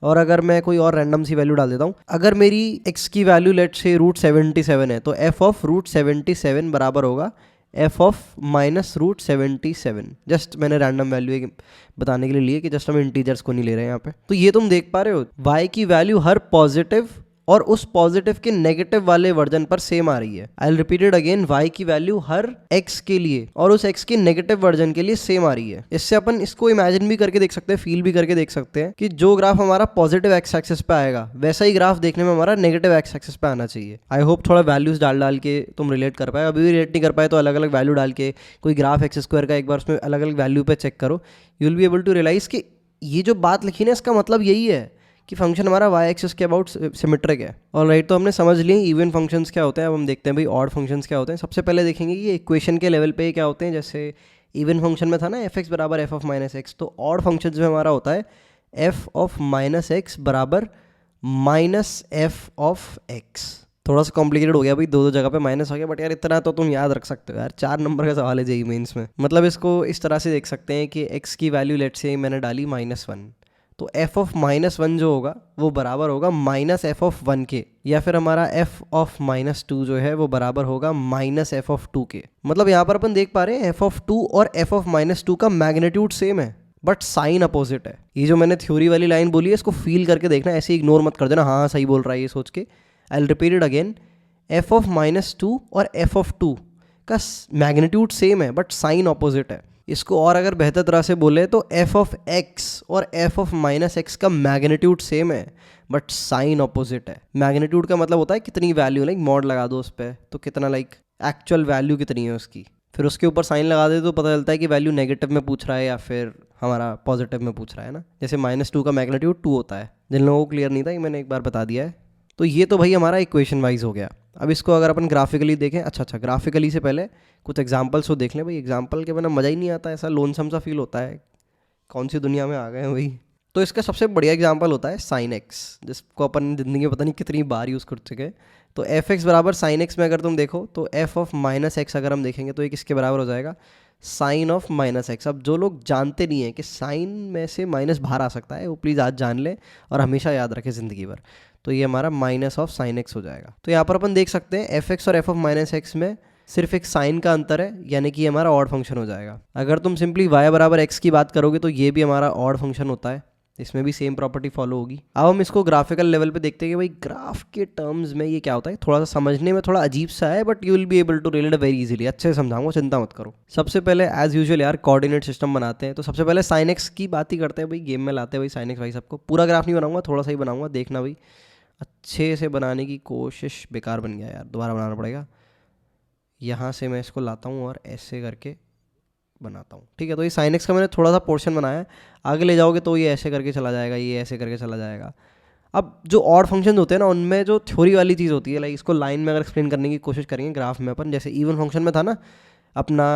और अगर मैं कोई और रैंडम सी वैल्यू डाल देता हूँ, अगर मेरी x की वैल्यू लेट से रूट 77 है तो एफ ऑफ रूट 77 बराबर होगा एफ ऑफ माइनस रूट 77। जस्ट मैंने रैंडम वैल्यू बताने के लिए लिए कि जस्ट हम इंटीजर्स को नहीं ले रहे हैं यहाँ पे। तो ये तुम देख पा रहे हो y की वैल्यू हर पॉजिटिव और उस पॉजिटिव के नेगेटिव वाले वर्जन पर सेम आ रही है। I will repeat it again, y की वैल्यू हर x के लिए और उस x के नेगेटिव वर्जन के लिए सेम आ रही है। इससे अपन इसको इमेजिन भी करके देख सकते हैं, फील भी करके देख सकते हैं कि जो ग्राफ हमारा पॉजिटिव एक्स एक्सिस पे आएगा वैसा ही ग्राफ देखने में हमारा नेगेटिव एक्स एक्सिस पे आना चाहिए। आई होप थोड़ा वैल्यूज डाल के तुम रिलेट कर पाए। अभी भी रिलेट नहीं कर पाए तो अलग अलग वैल्यू डाल के कोई ग्राफ एक्स स्क्वायर का एक बार उसमें अलग अलग वैल्यू पे चेक करो, you will be able to realise कि ये जो बात लिखी ना इसका मतलब यही है कि फंक्शन हमारा y एक्सिस के अबाउट सिमेट्रिक है। ऑलराइट, तो हमने समझ लिए इवन फंक्शंस क्या होते हैं। अब हम देखते हैं भाई ऑड फंक्शंस क्या होते हैं। सबसे पहले देखेंगे कि इक्वेशन के लेवल पे क्या होते हैं। जैसे इवन फंक्शन में था ना एफ एक्स बराबर एफ ऑफ माइनस एक्स, तो ऑड फंक्शन में हमारा होता है एफ ऑफ माइनस एक्स बराबर माइनस एफ ऑफ एक्स। थोड़ा सा कॉम्प्लिकेटेड हो गया भाई, दो जगह पे माइनस हो गया, बट यार इतना तो तुम याद रख सकते हो यार, 4 नंबर का सवाल है जेईई मेंस में। मतलब इसको इस तरह से देख सकते हैं कि x की वैल्यू लेट से मैंने डाली -1, तो f ऑफ -1 जो होगा वो बराबर होगा माइनस एफ ऑफ 1 के, या फिर हमारा f ऑफ -2 जो है वो बराबर होगा माइनस एफ ऑफ 2 के। मतलब यहाँ पर अपन देख पा रहे हैं f ऑफ 2 और f ऑफ -2 का मैग्नीट्यूड सेम है बट साइन अपोजिट है। ये जो मैंने थ्योरी वाली लाइन बोली है इसको फील करके देखना, ऐसे इग्नोर मत कर देना हाँ सही बोल रहा है ये सोच के। I will repeat it again, f of -2 और f ऑफ 2 का मैग्नीट्यूड सेम है बट साइन अपोजिट है। इसको और अगर बेहतर तरह से बोले तो f ऑफ x और f ऑफ -x का मैग्नीट्यूड सेम है बट साइन अपोजिट है। मैग्नीट्यूड का मतलब होता है कितनी वैल्यू, लाइक मॉड लगा दो उस पर तो कितना लाइक एक्चुअल वैल्यू कितनी है उसकी, फिर उसके ऊपर साइन लगा दे तो पता चलता है कि वैल्यू नेगेटिव में पूछ रहा है या फिर हमारा पॉजिटिव में पूछ रहा है ना। जैसे -2 का मैग्नीट्यूड 2 होता है, जिन लोगों को क्लियर नहीं था ये मैंने एक बार बता दिया है। तो ये तो भाई हमारा इक्वेशन वाइज हो गया। अब इसको अगर अपन ग्राफिकली देखें, अच्छा ग्राफिकली से पहले कुछ एग्जांपल्स को देख लें भाई। एग्जांपल के बिना मज़ा ही नहीं आता, ऐसा लोनसम सा फील होता है, कौन सी दुनिया में आ गए हैं भाई। तो इसका सबसे बढ़िया एग्जांपल होता है साइन एक्स, जिसको अपन ज़िंदगी में पता नहीं कितनी बार यूज़ कर चुके हैं। तो एफ एक्स बराबर साइन एक्स में अगर तुम देखो तो एफ ऑफ माइनस एक्स अगर हम देखेंगे तो ये किसके बराबर हो जाएगा, साइन ऑफ माइनस एक्स। अब जो लोग जानते नहीं हैं कि साइन में से माइनस बाहर आ सकता है, वो प्लीज़ आज जान ले और हमेशा याद रखें ज़िंदगी भर। तो ये हमारा माइनस ऑफ साइन एक्स हो जाएगा। तो यहाँ पर अपन देख सकते हैं एफ एक्स और एफ ऑफ माइनस एक्स में सिर्फ एक साइन का अंतर है, यानी कि ये हमारा ऑड फंक्शन हो जाएगा। अगर तुम सिंपली y बराबर एक्स की बात करोगे तो ये भी हमारा ऑड फंक्शन होता है, इसमें भी सेम प्रॉपर्टी फॉलो होगी। अब हम इसको ग्राफिकल लेवल पे देखते हैं कि भाई ग्राफ के टर्म्स में ये क्या होता है। थोड़ा सा समझने में थोड़ा अजीब सा है, but you will be able to relate very easily. अच्छे से समझाऊंगा, चिंता मत करो। सबसे पहले एज यूजुअल यार कोऑर्डिनेट सिस्टम बनाते हैं। तो सबसे पहले साइन एक्स की बात ही करते हैं भाई, गेम में लाते हैं भाई साइन एक्स। भाई सबको पूरा ग्राफ नहीं बनाऊंगा, थोड़ा सा ही बनाऊंगा, देखना भाई। अच्छे से बनाने की कोशिश, बेकार बन गया यार, दोबारा बनाना पड़ेगा। यहाँ से मैं इसको लाता हूँ और ऐसे करके बनाता हूँ, ठीक है। तो ये साइन एक्स का मैंने थोड़ा सा पोर्शन बनाया है, आगे ले जाओगे तो ये ऐसे करके चला जाएगा, ये ऐसे करके चला जाएगा। अब जो ऑड फंक्शन होते हैं ना, उनमें जो थ्योरी वाली चीज़ होती है, लाइक इसको लाइन में अगर एक्सप्लेन करने की कोशिश करेंगे ग्राफ में अपन, जैसे इवन फंक्शन में था ना अपना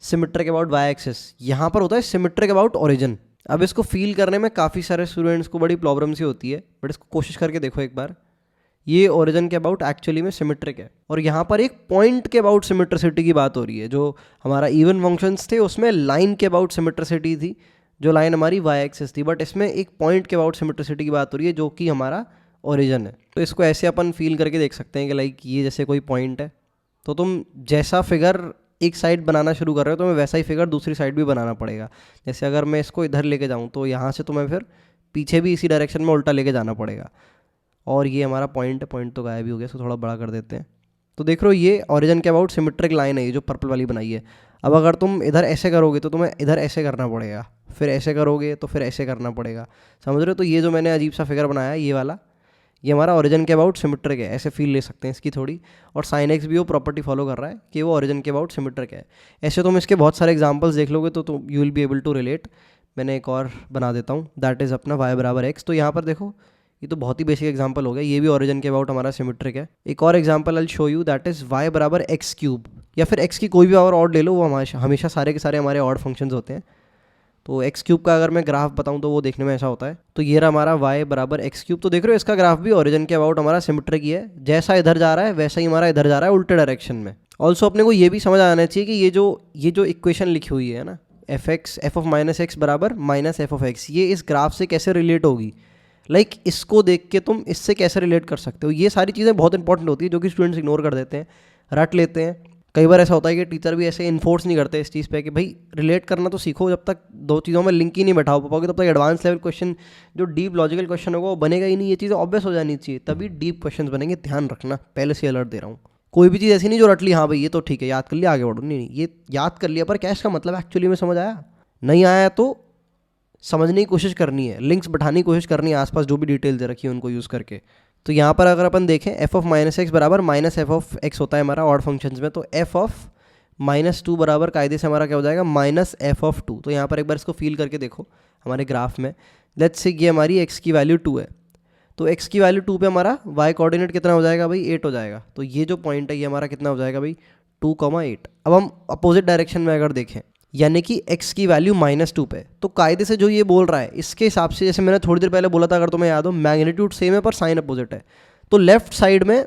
सिमेट्रिक अबाउट वाई एक्सिस, यहाँ पर होता है सिमेट्रिक अबाउट ओरिजिन। अब इसको फील करने में काफ़ी सारे स्टूडेंट्स को बड़ी प्रॉब्लम सी होती है, बट इसको कोशिश करके देखो एक बार। ये ओरिजिन के अबाउट एक्चुअली में सिमेट्रिक है, और यहाँ पर एक पॉइंट के अबाउट सिमेट्रिसिटी की बात हो रही है। जो हमारा इवन फंक्शंस थे उसमें लाइन के अबाउट सिमेट्रिसिटी थी, जो लाइन हमारी वाई एक्सिस थी, बट इसमें एक पॉइंट के अबाउट सिमेट्रिसिटी की बात हो रही है, जो कि हमारा ओरिजिन है। तो इसको ऐसे अपन फील करके देख सकते हैं कि लाइक ये जैसे कोई पॉइंट है, तो तुम जैसा फिगर एक साइड बनाना शुरू कर रहे हो तो तुम्हें वैसा ही फिगर दूसरी साइड भी बनाना पड़ेगा। जैसे अगर मैं इसको इधर लेके जाऊँ तो यहाँ से तुम्हें फिर पीछे भी इसी डायरेक्शन में उल्टा लेके जाना पड़ेगा। और ये हमारा पॉइंट है, पॉइंट तो गायब भी हो गया, इसको थोड़ा बड़ा कर देते हैं। तो देख रहे हो ये ओरिजिन के अबाउट सिमेट्रिक लाइन है, ये जो पर्पल वाली बनाई है। अब अगर तुम इधर ऐसे करोगे तो तुम्हें इधर ऐसे करना पड़ेगा, फिर ऐसे करोगे तो फिर ऐसे करना पड़ेगा, समझ रहे हो। तो ये जो मैंने अजीब सा फिगर बनाया है ये वाला, ये हमारा ओरिजिन के अबाउट सिमेट्रिक है, ऐसे फील ले सकते हैं इसकी थोड़ी। और साइन एक्स भी वो प्रॉपर्टी फॉलो कर रहा है कि वो ओरिजिन के अबाउट सिमेट्रिक है। ऐसे तुम इसके बहुत सारे एग्जांपल्स देख लोगे तो you will be able to relate. मैंने एक और बना देता हूँ, दैट इज़ अपना वाई बराबर एक्स। तो यहाँ पर देखो ये तो बहुत ही बेसिक एग्जांपल हो गया, ये भी ओरिजिन के अबाउट हमारा सिमेट्रिक है। एक और example I show you, that is why बराबर एक्स क्यूब, या फिर एक्स की कोई भी पावर ऑड ले लो, वो हमेशा सारे के सारे हमारे ऑड फंक्शंस होते हैं। तो एक्स क्यूब का अगर मैं ग्राफ बताऊं तो वो देखने में ऐसा होता है। तो ये रहा हमारा वाई बराबर एक्स क्यूब। तो देख रहे हो इसका ग्राफ भी ओरिजिन के अबाउट हमारा सिमेट्रिक ही है, जैसा इधर जा रहा है वैसा ही हमारा इधर जा रहा है, उल्टे डायरेक्शन में। ऑल्सो अपने को ये भी समझ आना चाहिए कि ये जो इक्वेशन लिखी हुई है ना, एफ ऑफ माइनस एक्स बराबर माइनस एफ ऑफ एक्स, ये इस ग्राफ से कैसे रिलेट होगी। लाइक इसको देख के तुम इससे कैसे रिलेट कर सकते हो। ये सारी चीज़ें बहुत इंपॉर्टेंट होती है, जो कि स्टूडेंट्स इग्नोर कर देते हैं, रट लेते हैं। कई बार ऐसा होता है कि टीचर भी ऐसे इन्फोर्स नहीं करते इस चीज़ पे कि भाई रिलेट करना तो सीखो। जब तक दो चीज़ों में लिंक ही नहीं बैठा पाओगे तब तक एडवांस लेवल क्वेश्चन, जो डीप लॉजिकल क्वेश्चन होगा वो बनेगा ही नहीं। ये चीज़ें ऑब्वियस हो जानी चाहिए, तभी डीप क्वेश्चन बनेंगे। ध्यान रखना, पहले से अलर्ट दे रहा हूँ। कोई भी चीज़ ऐसी नहीं जो रट ली, हाँ भाई ये तो ठीक है याद कर लिया आगे बढ़ो, नहीं, ये याद कर लिया पर क्या इसका मतलब एक्चुअली में समझ आया, नहीं आया तो समझने की कोशिश करनी है, लिंक्स बैठाने की कोशिश करनी है, आसपास जो भी डिटेल दे रखी है उनको यूज़ करके। तो यहाँ पर अगर अपन देखें एफ ऑफ माइनस एक्स बराबर माइनस एफ ऑफ एक्स होता है हमारा ऑड फंक्शंस में। तो एफ ऑफ माइनस टू बराबर कायदे से हमारा क्या हो जाएगा, माइनस एफ ऑफ टू। तो यहाँ पर एक बार इसको फील करके देखो हमारे ग्राफ में। लेट्स से ये हमारी एक्स की वैल्यू 2 है, तो एक्स की वैल्यू 2 पे हमारा वाई कोऑर्डिनेट कितना हो जाएगा भाई, 8 हो जाएगा। तो ये जो पॉइंट है ये हमारा कितना हो जाएगा भाई, 2,8। अब हम अपोजिट डायरेक्शन में अगर देखें, यानी कि x की वैल्यू -2 पे, तो कायदे से जो ये बोल रहा है इसके हिसाब से, जैसे मैंने थोड़ी देर पहले बोला था, अगर तुम्हें याद हो मैग्नीट्यूड सेम है पर साइन अपोजिट है, तो लेफ्ट साइड में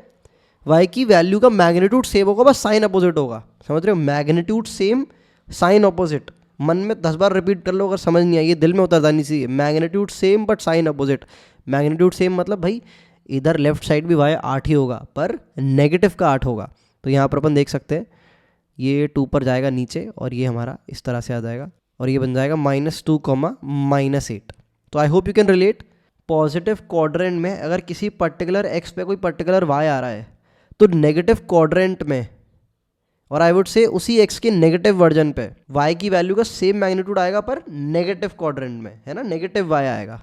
y की वैल्यू का मैग्नीट्यूड सेम होगा, बस साइन अपोजिट होगा। समझ रहे हो, मैग्नीट्यूड सेम साइन अपोजिट। मन में 10 बार रिपीट कर लो, अगर समझ नहीं आई ये दिल में उतर जानी चाहिए। Magnitude same but sign opposite. Magnitude same मतलब भाई इधर लेफ्ट साइड भी y 8 ही होगा पर नेगेटिव का 8 होगा। तो यहाँ पर अपन देख सकते हैं ये 2 पर जाएगा नीचे और ये हमारा इस तरह से आ जाएगा और ये बन जाएगा -2, -8। तो I hope you can relate. Positive quadrant में अगर किसी पर्टिकुलर x पे कोई पर्टिकुलर y आ रहा है तो नेगेटिव क्वाड्रेंट में, और आई वुड से उसी x के नेगेटिव वर्जन पे, y की वैल्यू का सेम मैग्नीट्यूड आएगा पर नेगेटिव क्वाड्रेंट में, है ना, नेगेटिव y आएगा,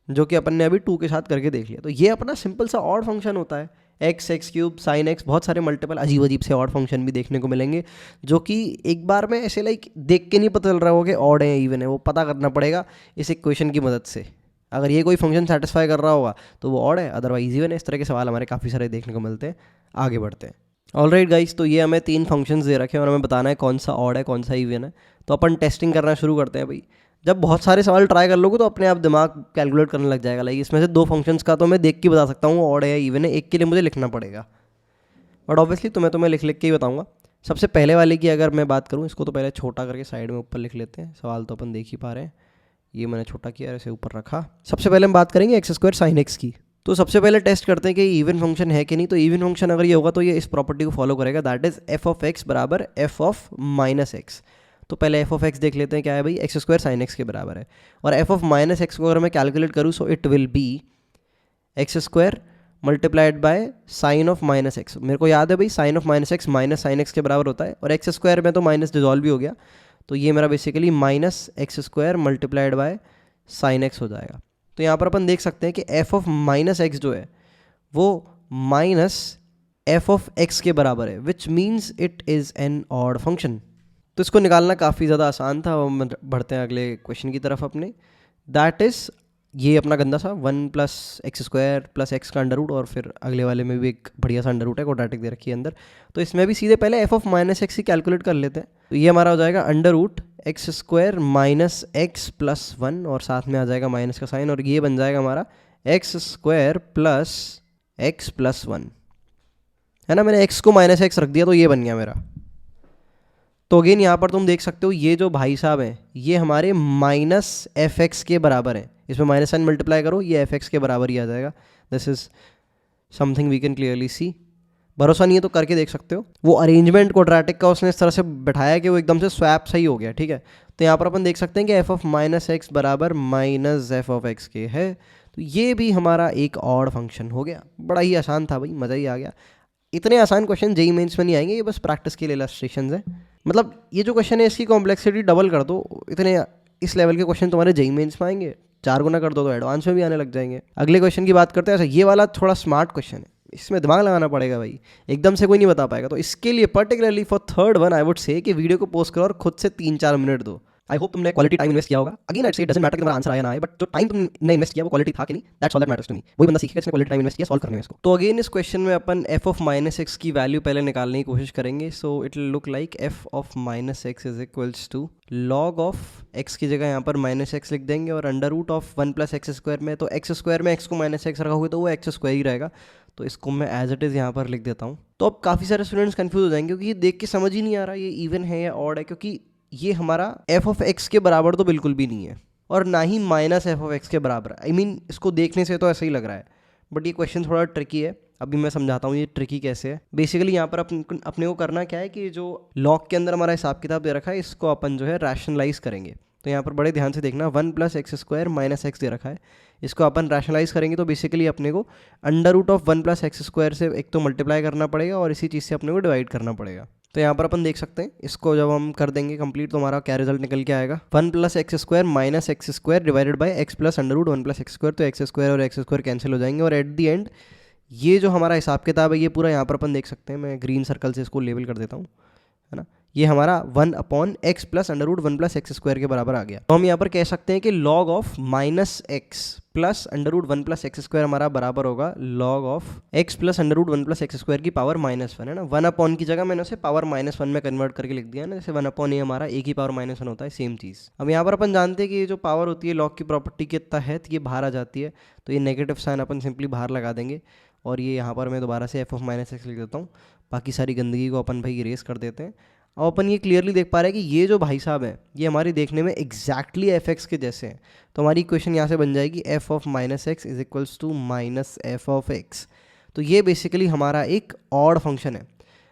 जो कि अपन ने अभी 2 के साथ करके देख लिया। तो ये अपना सिंपल सा ऑड फंक्शन होता है, एक्स क्यूब साइन एक्स। बहुत सारे मल्टीपल अजीब अजीब से ऑड फंक्शन भी देखने को मिलेंगे, जो कि एक बार में ऐसे लाइक देख के नहीं पता चल रहा होगा कि ऑड है इवन है, वो पता करना पड़ेगा इस इक्वेशन की मदद से। अगर ये कोई फंक्शन सेटिस्फाई कर रहा होगा तो वो ऑड है, अदरवाइज इवन है। इस तरह के सवाल हमारे काफ़ी सारे देखने को मिलते हैं। आगे बढ़ते हैं। ऑलराइट गाइस, तो ये हमें 3 फंक्शंस दे रखे हैं और हमें बताना है कौन सा ऑड है कौन सा इवन है। तो अपन टेस्टिंग करना शुरू करते हैं भाई। जब बहुत सारे सवाल ट्राई कर लोगे तो अपने आप दिमाग कैलकुलेट करने लग जाएगा। लाइक इसमें से 2 फंक्शंस का तो मैं देख के बता सकता हूँ ऑड है या इवन है, एक के लिए मुझे लिखना पड़ेगा, बट ऑब्वियसली तुम्हें लिख के ही बताऊँगा। सबसे पहले वाले की अगर मैं बात करूँ, इसको तो पहले छोटा करके साइड में ऊपर लिख लेते हैं, सवाल तो अपन देख ही पा रहे हैं। ये मैंने छोटा किया, ऐसे ऊपर रखा। सबसे पहले हम बात करेंगे एक्स स्क्वायर साइन एक्स की। तो सबसे पहले टेस्ट करते हैं कि इवन फंक्शन है कि नहीं। तो इवन फंक्शन अगर ये होगा तो ये इस प्रॉपर्टी को फॉलो करेगा, that is f of x बराबर एफ ऑफ माइनस एक्स। तो पहले एफ ऑफ एक्स देख लेते हैं क्या है भाई, एक्स स्क्वायर साइन एक्स के बराबर है। और एफ ऑफ माइनस एक्स को अगर मैं कैलकुलेट करूँ so it will be x square multiplied by sine of minus x. मेरे को याद है भाई sine of minus x minus sine x के बराबर होता है, और एक्स स्क्वायर में तो माइनस डिजॉल्व भी हो गया, तो ये मेरा basically minus x square multiplied by sine x हो जाएगा। तो यहाँ पर अपन देख सकते हैं कि एफ ऑफ माइनस एक्स जो है वो माइनस एफ ऑफ एक्स के बराबर है, which means it is an odd function. तो इसको निकालना काफ़ी ज़्यादा आसान था। हम बढ़ते हैं अगले क्वेश्चन की तरफ अपने। दैट इज़ ये अपना गंदा सा 1 plus x square plus x का अंडर रूट, और फिर अगले वाले में भी एक बढ़िया सा अंडर रूट है, क्वाड्रेटिक दे रखी है अंदर। तो इसमें भी सीधे पहले एफ ऑफ माइनस एक्स ही कैलकुलेट कर लेते हैं। तो ये हमारा हो जाएगा under root x square minus x plus 1, और साथ में आ जाएगा माइनस का साइन, और ये बन जाएगा हमारा x square plus x plus 1, है ना। मैंने एक्स को माइनस एक्स रख दिया तो ये बन गया मेरा। तो अगेन यहाँ पर तुम देख सकते हो ये जो भाई साहब हैं ये हमारे माइनस एफ एक्स के बराबर हैं। इसमें माइनस साइन मल्टीप्लाई करो, ये एफ एक्स के बराबर ही आ जाएगा। This is something we can clearly see. भरोसा नहीं है तो करके देख सकते हो। वो अरेंजमेंट क्वाड्रेटिक का उसने इस तरह से बैठाया कि वो एकदम से स्वैप सही हो गया, ठीक है। तो यहाँ पर अपन देख सकते हैं कि एफ ऑफ माइनस एक्स बराबर माइनस एफ ऑफ एक्स के है। तो ये भी हमारा एक ऑड फंक्शन हो गया। बड़ा ही आसान था भाई, मज़ा ही आ गया। इतने आसान क्वेश्चन जेईई मेंस में नहीं आएंगे, ये बस प्रैक्टिस के लिए इलस्ट्रेशंस हैं। मतलब ये जो क्वेश्चन है इसकी कॉम्प्लेक्सिटी डबल कर दो, इतने इस लेवल के क्वेश्चन तुम्हारे जेईई मेंस में आएंगे। 4 गुना कर दो तो एडवांस में भी आने लग जाएंगे। अगले क्वेश्चन की बात करते हैं। ऐसा ये वाला थोड़ा स्मार्ट क्वेश्चन है, इसमें दिमाग लगाना पड़ेगा भाई, एकदम से कोई नहीं बता पाएगा। तो इसके लिए particularly for third one I would say कि वीडियो को पोस्ट करो और खुद से 3-4 मिनट दो। आई होप तुमने क्वालिटी टाइम इन्वेस्ट किया होगा। अगेन आई से इट डजंट मैटर कि तुम्हारा आंसर आया ना आए, बट जो टाइम तुमने इन्वेस्ट किया वो क्वालिटी था कि नहीं, that's all that matters to me. वही बंदा सीखेगा जिसने क्वालिटी टाइम इन्वेस्ट किया सॉल्व करने में इसको। तो अगेन इस क्वेश्चन में अपन एफ ऑफ माइनस एक्स की वैल्यू पहले निकालने की कोशिश करेंगे। So it will look like f of minus x is equals to log of x की जगह यहाँ पर माइनस एक्स लिख देंगे, और under root of 1 plus x square में, तो एक्स स्क्वायर में एक्स को माइनस एक्स रखोगे तो वो एक्स स्क्वायर ही रहेगा। तो इसको मैं एज इट इज़ यहाँ पर लिख देता हूँ। तो अब काफ़ी सारे स्टूडेंट्स कंफ्यूज हो जाएंगे क्योंकि ये देख के समझ ही नहीं आ रहा ये इवन है या ऑड है, क्योंकि ये हमारा एफ ऑफ एक्स के बराबर तो बिल्कुल भी नहीं है और ना ही माइनस एफ ऑफ एक्स के बराबर है। आई मीन इसको देखने से तो ऐसा ही लग रहा है, बट ये क्वेश्चन थोड़ा ट्रिकी है। अभी मैं समझाता हूँ ये ट्रिकी कैसे है। बेसिकली यहाँ पर अपने को करना क्या है कि जो लॉग के अंदर हमारा हिसाब किताब दे रखा है इसको अपन जो है रैशनलाइज करेंगे। तो यहाँ पर बड़े ध्यान से देखना, 1 plus x square minus x दे रखा है, इसको अपन रैशनलाइज करेंगे तो बेसिकली अपने को under root of 1 plus x square से एक तो मल्टीप्लाई करना पड़ेगा और इसी चीज़ से अपने को डिवाइड करना पड़ेगा। तो यहाँ पर अपन देख सकते हैं इसको जब हम कर देंगे कंप्लीट तो हमारा क्या रिजल्ट निकल के आएगा, 1 plus x square minus x square divided by x plus under root 1 plus x square. तो एक्स स्क्वायर और एक्स स्क्वायर कैंसिल हो जाएंगे और एट दी एंड ये जो हमारा हिसाब किताब है ये पूरा यहाँ पर अपन देख सकते हैं। मैं ग्रीन सर्कल से इसको लेबल कर देता हूँ, है ना। ये हमारा 1 upon x plus under root 1 plus x square के बराबर आ गया। तो हम यहाँ पर कह सकते हैं कि log of minus x plus under root 1 plus x square हमारा बराबर होगा log of x plus under root 1 plus x square की पावर -1, है ना। 1 अपॉन की जगह मैंने उसे पावर -1 में कन्वर्ट करके लिख दिया ना, जैसे 1 अपॉन ये हमारा एक ही पावर -1 होता है, सेम चीज़। अब यहाँ पर अपन जानते हैं कि ये जो पावर होती है लॉग की प्रॉपर्टी के तहत ये बाहर आ जाती है, तो ये नेगेटिव साइन अपन सिंपली बाहर लगा देंगे और ये यहाँ पर मैं दोबारा से एफ ऑफ माइनस एक्स लिख देता हूँ। बाकी सारी गंदगी को अपन भाई इरेज कर देते हैं। अब अपन ये क्लियरली देख पा रहे हैं कि ये जो भाई साहब हैं ये हमारी देखने में एग्जैक्टली एफ एक्स के जैसे हैं। तो हमारी इक्वेशन यहाँ से बन जाएगी f of minus x is equals to minus f of x. तो ये बेसिकली हमारा एक ऑड फंक्शन है।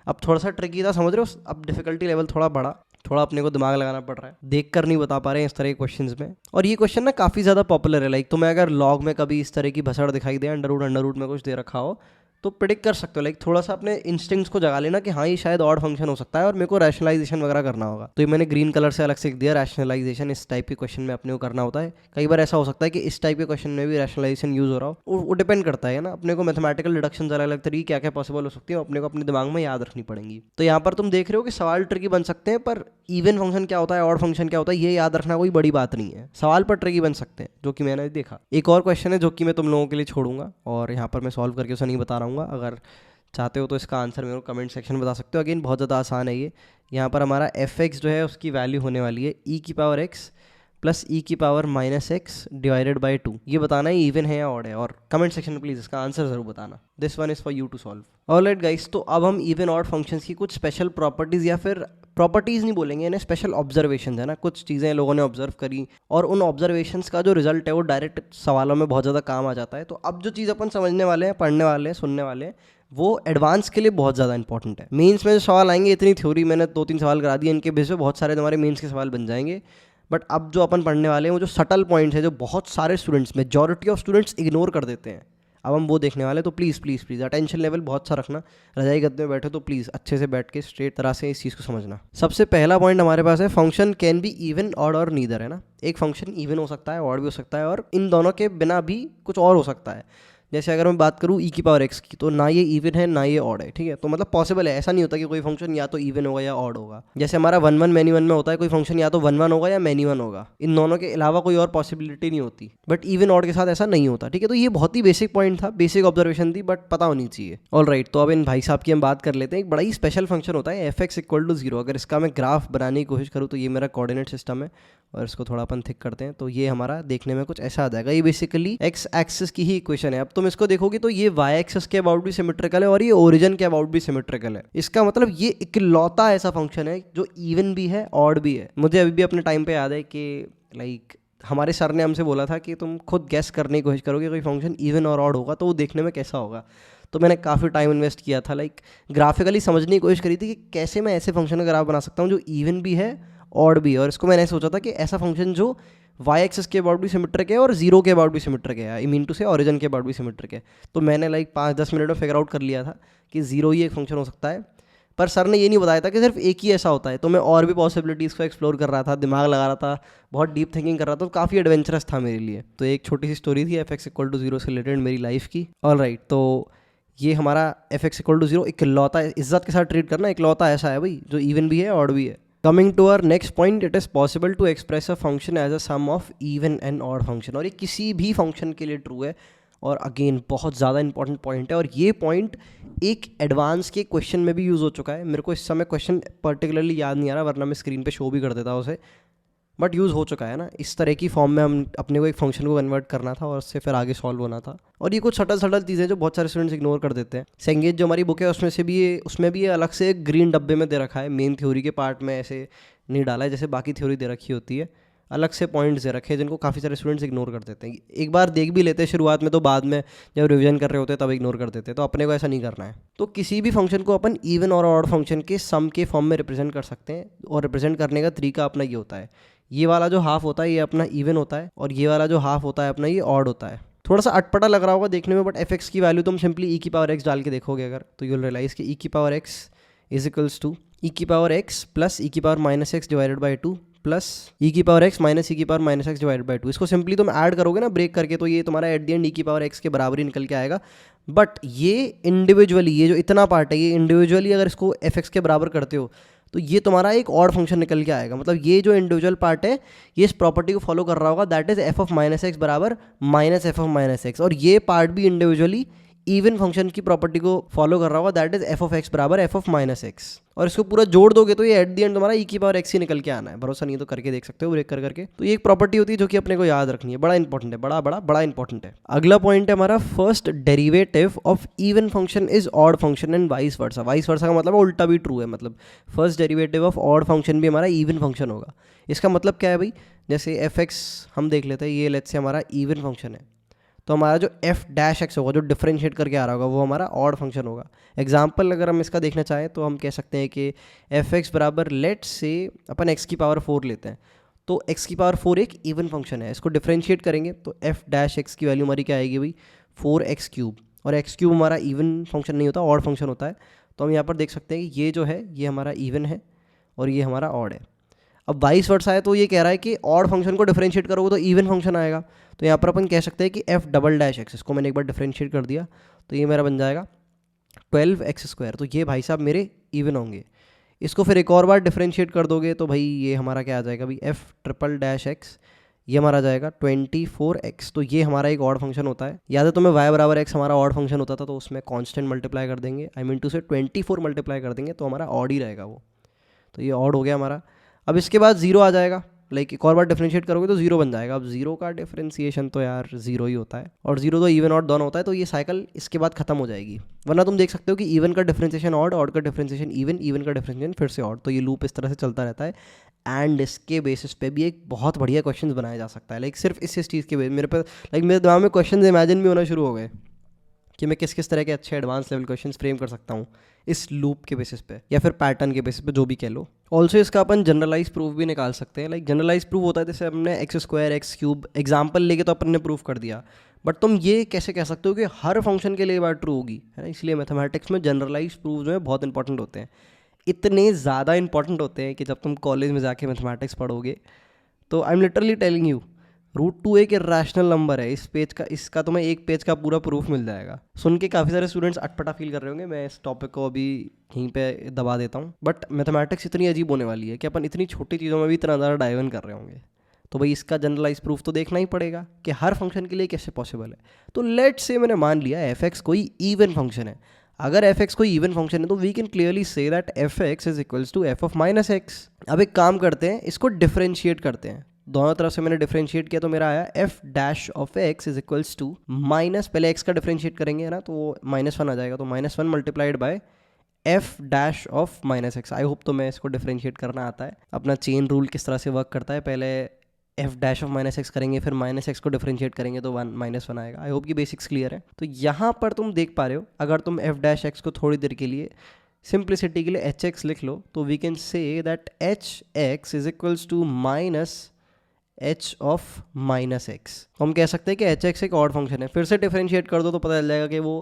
अब थोड़ा सा ट्रिकी था, समझ रहे हो, अब डिफिकल्टी लेवल थोड़ा बढ़ा, थोड़ा अपने को दिमाग लगाना पड़ रहा है, देख कर नहीं बता पा रहे हैं इस तरह के क्वेश्चंस में। और ये क्वेश्चन ना काफ़ी ज़्यादा पॉपुलर है। लाइक तुम्हें अगर लॉग में कभी इस तरह की भसड़ दिखाई दे, अंडर रूट में कुछ दे रखा हो, तो प्रिडिक्ट कर सकते हो, लाइक थोड़ा सा अपने इंस्टिंक्ट्स को जगा लेना कि हाँ ये शायद ऑड फंक्शन हो सकता है और मेरे को रैशनलाइजेशन वगैरह करना होगा। तो ये मैंने ग्रीन कलर से अलग से लिख दिया, रैशनलाइजेशन इस टाइप के क्वेश्चन में अपने को करना होता है। कई बार ऐसा हो सकता है कि इस टाइप के क्वेश्चन में भी रैशनलाइजेशन यूज हो रहा हो, वो डिपेंड करता है ना अपने को। मैथमेटिकल डिडक्शन अलग अलग तरीके क्या क्या पॉसिबल हो सकती है अपने को अपने दिमाग में याद रखनी पड़ेंगी। तो यहाँ पर तुम देख रहे हो कि सवाल ट्रिकी बन सकते हैं, पर इवन फंक्शन क्या होता है, ऑड फंक्शन क्या होता है, ये याद रखना कोई बड़ी बात नहीं है। सवाल पर ट्रिकी बन सकते हैं, जो कि मैंने देखा। एक और क्वेश्चन है जो कि मैं तुम लोगों के लिए छोड़ूंगा और यहाँ पर मैं सॉल्व करके उसे नहीं बता रहा हूँ। अगर चाहते हो तो इसका आंसर मेरे को कमेंट सेक्शन में बता सकते हो। अगेन बहुत ज़्यादा आसान है ये। यहाँ पर हमारा एफ एक्स जो है उसकी वैल्यू होने वाली है ई की पावर एक्स प्लस ई की power minus x divided by 2। ये बताना है इवन है या ऑड है, और कमेंट सेक्शन में प्लीज़ इसका आंसर ज़रूर बताना। This one is for you to solve. Alright guys, तो अब हम इवन ऑड फंक्शंस की कुछ स्पेशल प्रॉपर्टीज़, या फिर प्रॉपर्टीज़ नहीं बोलेंगे इन्हें, स्पेशल ऑब्जर्वेशन है ना, कुछ चीज़ें लोगों ने ऑब्जर्व करी और उन ऑब्जर्वेशंस का जो रिजल्ट है वो डायरेक्ट सवालों में बहुत ज़्यादा काम आ जाता है। तो अब जो चीज़ अपन समझने वाले हैं, पढ़ने वाले हैं, सुनने वाले हैं, वो एडवांस के लिए बहुत ज़्यादा इंपॉर्टेंट है। मेंस में जो सवाल आएंगे, इतनी थ्योरी मैंने 2-3 सवाल करा दिए, इनके बेस पे बहुत सारे तुम्हारे मेंस के सवाल बन जाएंगे। बट अब जो अपन पढ़ने वाले हैं वो जो सटल पॉइंट्स है, जो बहुत सारे students, majority of students ignore कर देते हैं, अब हम वो देखने वाले हैं। तो please please please attention level बहुत सा रखना। रजाई गद्दे में बैठे तो प्लीज़ अच्छे से बैठ के स्ट्रेट तरह से इस चीज़ को समझना। सबसे पहला पॉइंट हमारे पास है, function can be even odd और नीदर, है ना। एक फंक्शन इवन हो सकता है, ऑड भी हो सकता है, और इन दोनों के बिना भी कुछ और हो सकता है। जैसे अगर मैं बात करूँ ई की पावर एक्स की, तो ना ये इवन है ना ये ऑड है, ठीक है। तो मतलब पॉसिबल है, ऐसा नहीं होता कि कोई फंक्शन या तो इवन होगा या ऑड होगा। जैसे हमारा 1 1 मैनी 1 में होता है, कोई फंक्शन या तो 1 1 होगा या मैनी 1 होगा, इन दोनों के अलावा कोई और पॉसिबिलिटी नहीं होती। बट इवन ऑड के साथ ऐसा नहीं होता, ठीक है। तो ये बहुत ही बेसिक पॉइंट था, बेसिक ऑब्जर्वेशन थी, बट पता होनी चाहिए। ऑलराइट, तो अब इन भाई साहब की हम बात कर लेते हैं। एक बड़ा ही स्पेशल फंक्शन होता है एफ एक्स इक्वल टू 0। अगर इसका मैं ग्राफ बनाने की कोशिश करूँ तो ये मेरा कोऑर्डिनेट सिस्टम है, और इसको थोड़ा अपन थिक करते हैं तो ये हमारा देखने में कुछ ऐसा आ जाएगा। ये बेसिकली एक्स एक्सिस की ही इक्वेशन है। अब तुम इसको देखोगे तो ये वाई एक्सिस के अबाउट भी सिमेट्रिकल है और ये ओरिजिन के अबाउट भी सिमेट्रिकल है। इसका मतलब ये इकलौता ऐसा फंक्शन है जो इवन भी है ऑड भी है। मुझे अभी भी अपने टाइम पे याद है कि लाइक हमारे सर ने हमसे बोला था कि तुम खुद गैस करने की कोशिश करोगे कोई फंक्शन इवन और ऑड होगा तो वो देखने में कैसा होगा। तो मैंने काफ़ी टाइम इन्वेस्ट किया था, लाइक ग्राफिकली समझने की कोशिश करी थी कि कैसे मैं ऐसे फंक्शन का ग्राफ बना सकता हूँ जो इवन भी है ऑड भी है। और इसको मैंने सोचा था कि ऐसा फंक्शन जो वाई एक्सिस के अबाउट भी सिमेट्रिक है और 0 के अबाउट भी सिमेट्रिक है, आई मीन टू से ऑरिजिन के अबाउट भी सिमेट्रिक है। तो मैंने लाइक 5-10 मिनट में फिगर आउट कर लिया था कि 0 ही एक फंक्शन हो सकता है। पर सर ने ये नहीं बताया था कि सिर्फ एक ही ऐसा होता है। तो मैं और भी पॉसिबिलिटीज़ को एक्सप्लोर कर रहा था, दिमाग लगा रहा था, बहुत डीप थिंकिंग कर रहा था, तो काफ़ी एडवेंचरस था मेरे लिए। तो एक छोटी सी स्टोरी थी एफ एक्स इक्वल टू 0 से रिलेटेड मेरी लाइफ की। ऑलराइट, तो ये हमारा एफ एक्स इक्वल टू 0 इकलौता, इज्जत के साथ ट्रीट करना, इकलौता ऐसा है भाई जो इवन भी है ऑड भी है। Coming to our next point, it is possible to express a function as a sum of even and odd function. और ये किसी भी फंक्शन के लिए ट्रू है, और अगेन बहुत ज़्यादा इंपॉर्टेंट पॉइंट है। और ये पॉइंट एक एडवांस के क्वेश्चन में भी यूज़ हो चुका है। मेरे को इस समय क्वेश्चन पर्टिकुलरली याद नहीं आ रहा, वरना मैं स्क्रीन पे शो भी कर देता उसे, बट यूज़ हो चुका है ना। इस तरह की फॉर्म में हम अपने को एक फंक्शन को कन्वर्ट करना था और उससे फिर आगे सॉल्व होना था। और ये कुछ सटल सटल चीज़ें जो बहुत सारे स्टूडेंट्स इग्नोर कर देते हैं। सेंगेज जो हमारी बुक है उसमें भी ये अलग से एक ग्रीन डब्बे में दे रखा है। मेन थ्योरी के पार्ट में ऐसे नहीं डाला है जैसे बाकी थ्योरी दे रखी होती है, अलग से पॉइंट्स दे रखे हैं जिनको काफ़ी सारे स्टूडेंट्स इग्नोर कर देते हैं। एक बार देख भी लेते हैं शुरुआत में, तो बाद में जब रिवीजन कर रहे होते हैं तब इग्नोर कर देते हैं। तो अपने को ऐसा नहीं करना है। तो किसी भी फंक्शन को अपन इवन और ऑड फंक्शन के सम के फॉर्म में रिप्रेजेंट कर सकते हैं, और रिप्रेजेंट करने का तरीका अपना ये होता है, ये वाला जो हाफ होता है ये अपना इवन होता है, और ये वाला जो हाफ होता है अपना ये ऑड होता है। थोड़ा सा अटपटा लग रहा होगा देखने में, बट एफ एक्स की वैल्यू तुम सिंपली ई की पावर एक्स डाल के देखोगे अगर, तो यू विल रियलाइज कि ई की power x is equals to e की पावर एक्स प्लस ई की power minus x divided by 2 plus e की पावर एक्स माइनस ई की power minus x divided by 2। इसको सिंपली तुम add करोगे ना ब्रेक करके, तो ये तुम्हारा एट द एंड ई की पावर एक्स के बराबर ही निकल के आएगा। बट ये इंडिविजुअली, ये जो इतना पार्ट है, ये इंडिविजुअली अगर इसको एफ एक्स के बराबर करते हो तो ये तुम्हारा एक ऑड फंक्शन निकल के आएगा। मतलब ये जो इंडिविजुअल पार्ट है ये इस प्रॉपर्टी को फॉलो कर रहा होगा, that is f of minus x बराबर minus f of minus x. और ये पार्ट भी इंडिविजुअली इवन फंक्शन की प्रॉपर्टी को फॉलो कर रहा होगा, that is f of x बराबर एफ ऑफ माइनस एक्स। और इसको पूरा जोड़ दोगे तो ये एट द एंड तुम्हारा ई की पावर एक्स ही निकल के आना है। भरोसा नहीं है तो करके देख सकते हो ब्रेक कर करके। तो ये एक प्रॉपर्टी होती है जो कि अपने को याद रखनी है, बड़ा इंपॉर्टेंट है, बड़ा इंपॉर्टेंट है। अगला पॉइंट है हमारा, first derivative of even function is odd function and vice versa. Vice versa का मतलब उल्टा भी ट्रू है, मतलब first derivative of odd function भी हमारा इवन फंक्शन होगा। इसका मतलब क्या है भाई, जैसे एफ एक्स हम देख लेते हैं, ये लेट्स से हमारा इवन फंक्शन है, तो हमारा जो एफ डैश एक्स होगा जो डिफरेंशिएट करके आ रहा होगा वो हमारा ऑड फंक्शन होगा। एग्जाम्पल अगर हम इसका देखना चाहें तो हम कह सकते हैं कि एफ एक्स बराबर लेट से अपन एक्स की पावर 4 लेते हैं, तो एक्स की पावर 4 एक इवन फंक्शन है। इसको डिफरेंशिएट करेंगे तो एफ डैश एक्स की वैल्यू हमारी क्या आएगी भाई, 4x क्यूब। और एक्स क्यूब हमारा इवन फंक्शन नहीं होता, ऑड फंक्शन होता है। तो हम यहाँ पर देख सकते हैं कि ये जो है ये हमारा इवन है और ये हमारा ऑड है। अब वाइस वर्सा है, तो ये कह रहा है कि ऑड फंक्शन को डिफरेंशिएट करोगे तो इवन फंक्शन आएगा। तो यहाँ पर अपन कह सकते हैं कि एफ डबल डैश एक्स, इसको मैंने एक बार डिफरेंशिएट कर दिया तो ये मेरा बन जाएगा 12x²। तो ये भाई साहब मेरे इवन होंगे। इसको फिर एक और बार डिफरेंशिएट कर दोगे तो भाई ये हमारा क्या आ जाएगा भाई, एफ ट्रिपल डैश एक्स, ये हमारा जाएगा 24x। तो ये हमारा एक ऑड फंक्शन होता है। याद है तुम्हें y बराबर x हमारा ऑड फंक्शन होता था, तो उसमें कांस्टेंट मल्टीप्लाई कर देंगे, आई मीन टू से 24 मल्टीप्लाई कर देंगे तो हमारा ऑड ही रहेगा वो। तो ये ऑड हो गया हमारा। अब इसके बाद जीरो आ जाएगा, लाइक एक और बार डिफरेंशिएट करोगे तो जीरो बन जाएगा। अब जीरो का डिफरेंशिएशन तो यार जीरो ही होता है, और जीरो तो इवन ऑड दोनों होता है, तो ये साइकिल इसके बाद खत्म हो जाएगी। वरना तुम देख सकते हो कि इवन का डिफरेंशिएशन ऑड, ऑड का डिफरेंशिएशन इवन, इवन का डिफरेंशिएशन फिर से ऑड। तो ये लूप इस तरह से चलता रहता है। एंड इसके बेसिस पे भी एक बहुत बढ़िया क्वेश्चन बनाया जा सकता है, लाइक सिर्फ इस चीज़ के बेस मेरे पे, लाइक मेरे दिमाग में क्वेश्चन इमेजिन भी होना शुरू हो गए कि मैं किस किस तरह के अच्छे एडवांस लेवल क्वेश्चंस फ्रेम कर सकता हूँ इस लूप के बेसिस पे या फिर पैटर्न के बेसिस पे, जो भी कह लो। ऑल्सो इसका अपन जनरलाइज प्रूफ भी निकाल सकते हैं। लाइक जनरलाइज प्रूफ होता है जैसे हमने x² x³ एग्जाम्पल लेके तो अपन ने प्रूफ कर दिया, बट तुम ये कैसे कह सकते हो कि हर फंक्शन के लिए बात ट्रू होगी, है ना। इसलिए मैथमेटिक्स में जनरलाइज प्रूफ जो है बहुत इंपॉर्टेंट होते हैं, इतने ज़्यादा इंपॉर्टेंट होते हैं कि जब तुम कॉलेज में जाके मैथमेटिक्स पढ़ोगे तो I am literally telling you, √2 एक इरेशनल नंबर है। इस पेज का, इसका तुम्हें एक पेज का पूरा प्रूफ मिल जाएगा। सुन के काफ़ी सारे स्टूडेंट्स अटपटा फील कर रहे होंगे, मैं इस टॉपिक को अभी यहीं पे दबा देता हूँ। बट मैथमेटिक्स इतनी अजीब होने वाली है कि अपन इतनी छोटी चीज़ों में भी इतना ज़्यादा डाइव कर रहे होंगे। तो भाई इसका जनरलाइज प्रूफ तो देखना ही पड़ेगा कि हर फंक्शन के लिए कैसे पॉसिबल है। तो लेट्स से मैंने मान लिया f(x) कोई इवन फंक्शन है। अगर f(x) कोई इवन फंक्शन है तो we can clearly say that f(x) is equals to f of -x। अब एक काम करते हैं, इसको डिफरेंशिएट करते हैं। दोनों तरफ से मैंने डिफरेंशिएट किया तो मेरा आया f dash of x is equals to minus, पहले x का डिफरेंशिएट करेंगे है ना, तो वो -1 आ जाएगा, तो -1 multiplied by f dash of -x। I hope तो मैं इसको डिफरेंशिएट करना आता है। अपना चेन रूल किस तरह से वर्क करता है, पहले f डैश ऑफ -x करेंगे, फिर -x को डिफरेंशिएट करेंगे तो -1 आएगा। आई होप की बेसिक्स क्लियर है। तो यहाँ पर तुम देख पा रहे हो, अगर तुम f डैश x को थोड़ी देर के लिए सिंप्लिसिटी के लिए hx लिख लो तो we can say that hx is equals to minus h of -x। हम कह सकते हैं कि hx एक ऑड फंक्शन है। फिर से डिफरेंशिएट कर दो तो पता चल जाएगा कि वो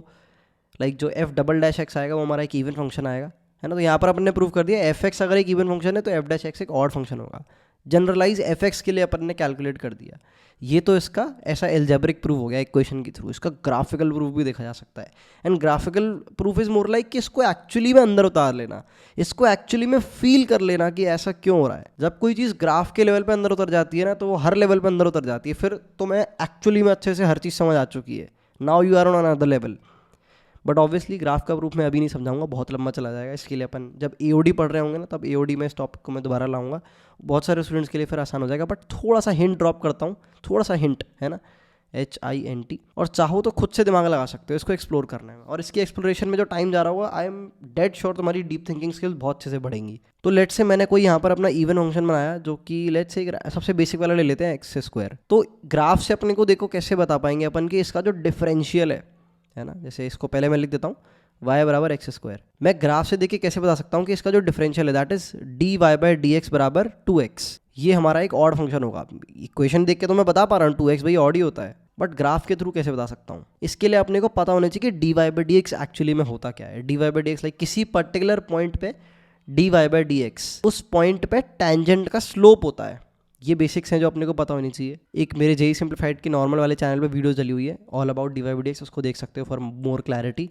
लाइक जो f डबल डैश x आएगा वो हमारा एक इवन फंक्शन आएगा, है ना। तो यहाँ पर अपन ने प्रूव कर दिया f(x) अगर एक इवन फंक्शन है तो f डैश x एक ऑड फंक्शन होगा। जनरलाइज f(x) के लिए अपन ने कैलकुलेट कर दिया। ये तो इसका ऐसा एल्जेब्रिक प्रूफ हो गया इक्वेशन के थ्रू। इसका ग्राफिकल प्रूफ भी देखा जा सकता है। And graphical proof is more like कि इसको एक्चुअली में अंदर उतार लेना, इसको एक्चुअली में फील कर लेना कि ऐसा क्यों हो रहा है। जब कोई चीज़ ग्राफ के लेवल पे अंदर उतर जाती है ना, तो वो हर लेवल पे अंदर उतर जाती है। फिर तुम्हें एक्चुअली में अच्छे से हर चीज़ समझ आ चुकी है। Now you are on another level. But obviously graph का प्रूफ मैं अभी नहीं समझाऊंगा, बहुत लंबा चला जाएगा। इसके लिए अपन जब AOD पढ़ रहे होंगे ना, तब AOD में इस टॉपिक को मैं दोबारा लाऊंगा। बहुत सारे स्टूडेंट्स के लिए फिर आसान हो जाएगा। बट थोड़ा सा हिंट ड्रॉप करता हूँ, थोड़ा सा हिंट, है ना, HINT। और चाहो तो खुद से दिमाग लगा सकते हो इसको एक्सप्लोर करने में। और इसकी एक्सप्लोरेशन में जो टाइम जा रहा होगा, आई एम डेड श्योर तुम्हारी डीप थिंकिंग स्किल्स बहुत अच्छे से बढ़ेंगी। तो लेट्स से मैंने कोई यहाँ पर अपना इवन फंक्शन बनाया, जो कि लेट्स से सबसे बेसिक वाला ले लेते हैं x²। तो ग्राफ से अपने को देखो कैसे बता पाएंगे अपन कि इसका जो डिफरेंशियल है ना, जैसे इसको पहले मैं लिख देता हूँ y बराबर x²। मैं ग्राफ से देखिए कैसे बता सकता हूँ कि इसका जो डिफरेंशियल है दैट इज dy/dx बराबर 2x। ये हमारा एक ऑड फंक्शन होगा। इक्वेशन देख के तो मैं बता पा रहा हूँ 2x भाई ऑड ही होता है, बट ग्राफ के थ्रू कैसे बता सकता हूँ। इसके लिए अपने को पता होना चाहिए कि dy/dx एक्चुअली में होता क्या है। dy/dx लाइक किसी पर्टिकुलर पॉइंट पे dy/dx उस पॉइंट पे टेंजेंट का स्लोप होता है। ये बेसिक्स हैं जो अपने को पता होनी चाहिए। एक मेरे JEE सिंप्लीफाइड की नॉर्मल वाले चैनल पे वीडियोस डली हुई है ऑल अबाउट dy/dx, उसको देख सकते हो फॉर मोर क्लैरिटी।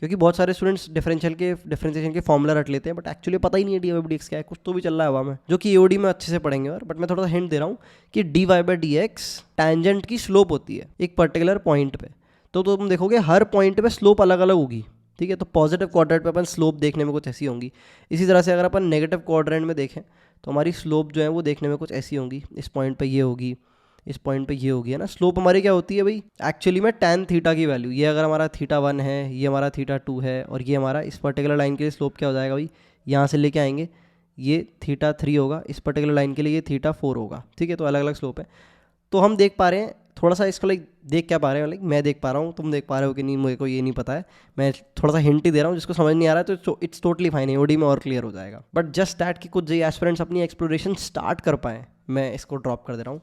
क्योंकि बहुत सारे स्टूडेंट्स डिफरेंशिएशन के फॉर्मूला रट लेते हैं, बट एक्चुअली पता ही नहीं है dy/dx क्या है। कुछ तो भी चल रहा है हवा में, जो कि AOD में अच्छे से पढ़ेंगे। और बट मैं थोड़ा सा हिंट दे रहा हूँ कि dy/dx टेंजेंट की स्लोप होती है एक पर्टिकुलर पॉइंट पे। तो तुम देखोगे हर पॉइंट पे स्लोप अलग अलग होगी, ठीक है। तो पॉजिटिव क्वाड्रेंट पे अपन स्लोप देखने में कुछ ऐसी होंगी। इसी तरह से अगर अपन नेगेटिव क्वाड्रेंट में देखें तो हमारी स्लोप जो है वो देखने में कुछ ऐसी होंगी। इस पॉइंट पे ये होगी, इस पॉइंट पे ये होगी, है ना। स्लोप हमारी क्या होती है भाई, एक्चुअली में tan थीटा की वैल्यू। ये अगर हमारा θ1 है, ये हमारा θ2 है, और ये हमारा इस पर्टिकुलर लाइन के लिए स्लोप क्या हो जाएगा भाई, यहाँ से लेके आएंगे ये θ3 होगा, इस पर्टिकुलर लाइन के लिए ये θ4 होगा, ठीक है। तो अलग अलग स्लोप है। तो हम देख पा रहे हैं थोड़ा सा इसको, लाइक देख क्या पा रहे हैं, लाइक मैं देख पा रहा हूँ, तुम देख पा रहे हो कि नहीं, मुझे को ये नहीं पता है। मैं थोड़ा सा हिंट ही दे रहा हूँ, जिसको समझ नहीं आ रहा है तो इट्स टोटली फाइन, AOD में और क्लियर हो जाएगा। बट जस्ट दैट कि कुछ JEE एस्पिरेंट्स अपनी एक्सप्लोरेशन स्टार्ट कर पाएँ, मैं इसको ड्रॉप कर दे रहा हूँ।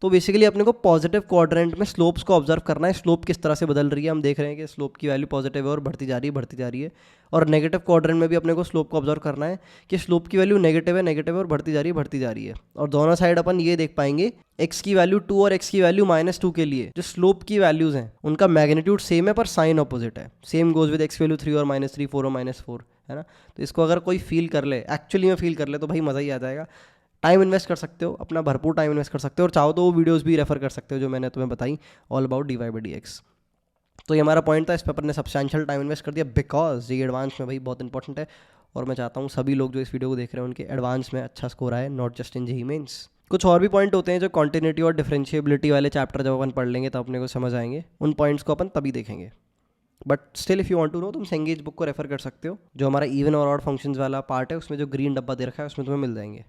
तो बेसिकली अपने को पॉजिटिव क्वाड्रेंट में स्लोप्स को ऑब्जर्व करना है, स्लोप किस तरह से बदल रही है। हम देख रहे हैं कि स्लोप की वैल्यू पॉजिटिव है और बढ़ती जा रही है, बढ़ती जा रही है। और नेगेटिव क्वाड्रेंट में भी अपने को स्लोप को ऑब्जर्व करना है कि स्लोप की वैल्यू नेगेटिव है और बढ़ती जा रही है, बढ़ती जा रही है। और दोनों साइड अपन ये देख पाएंगे x की वैल्यू 2 और x की वैल्यू -2 के लिए जो स्लोप की वैल्यूज़ हैं उनका मैग्नीट्यूड सेम है पर साइन ऑपोजिट है। Same goes with x value 3 और -3, 4 और -4, है ना। तो इसको अगर कोई फील कर ले, एक्चुअली में फील कर ले, तो भाई मज़ा ही आ जाएगा। टाइम इन्वेस्ट कर सकते हो, अपना भरपूर टाइम इन्वेस्ट कर सकते हो, और चाहो तो वो वीडियोस भी रेफर कर सकते हो जो मैंने तुम्हें बताई, ऑल अबाउट dy/dx। तो ये हमारा पॉइंट था, इस पेपर ने सब्सटैंशियल टाइम इन्वेस्ट कर दिया बिकॉज ये एडवांस में भाई बहुत इंपॉर्टेंट है। और मैं चाहता हूँ सभी लोग जो इस वीडियो को देख रहे हैं उनके एडवांस में अच्छा स्कोर आए, not just in JEE Mains. कुछ और भी पॉइंट होते हैं जो कॉन्टिन्यूटी और डिफरेंशिएबिलिटी वाले चैप्टर जब अपन पढ़ लेंगे तो अपने को समझ आएंगे। उन पॉइंट्स को अपन तभी देखेंगे। But still if you want to know, तुम सेंगेज बुक को रेफर कर सकते हो, जो हमारा इवन और ऑड फंक्शंस वाला पार्ट है उसमें जो ग्रीन डब्बा दे रखा है उसमें तुम्हें मिल जाएंगे।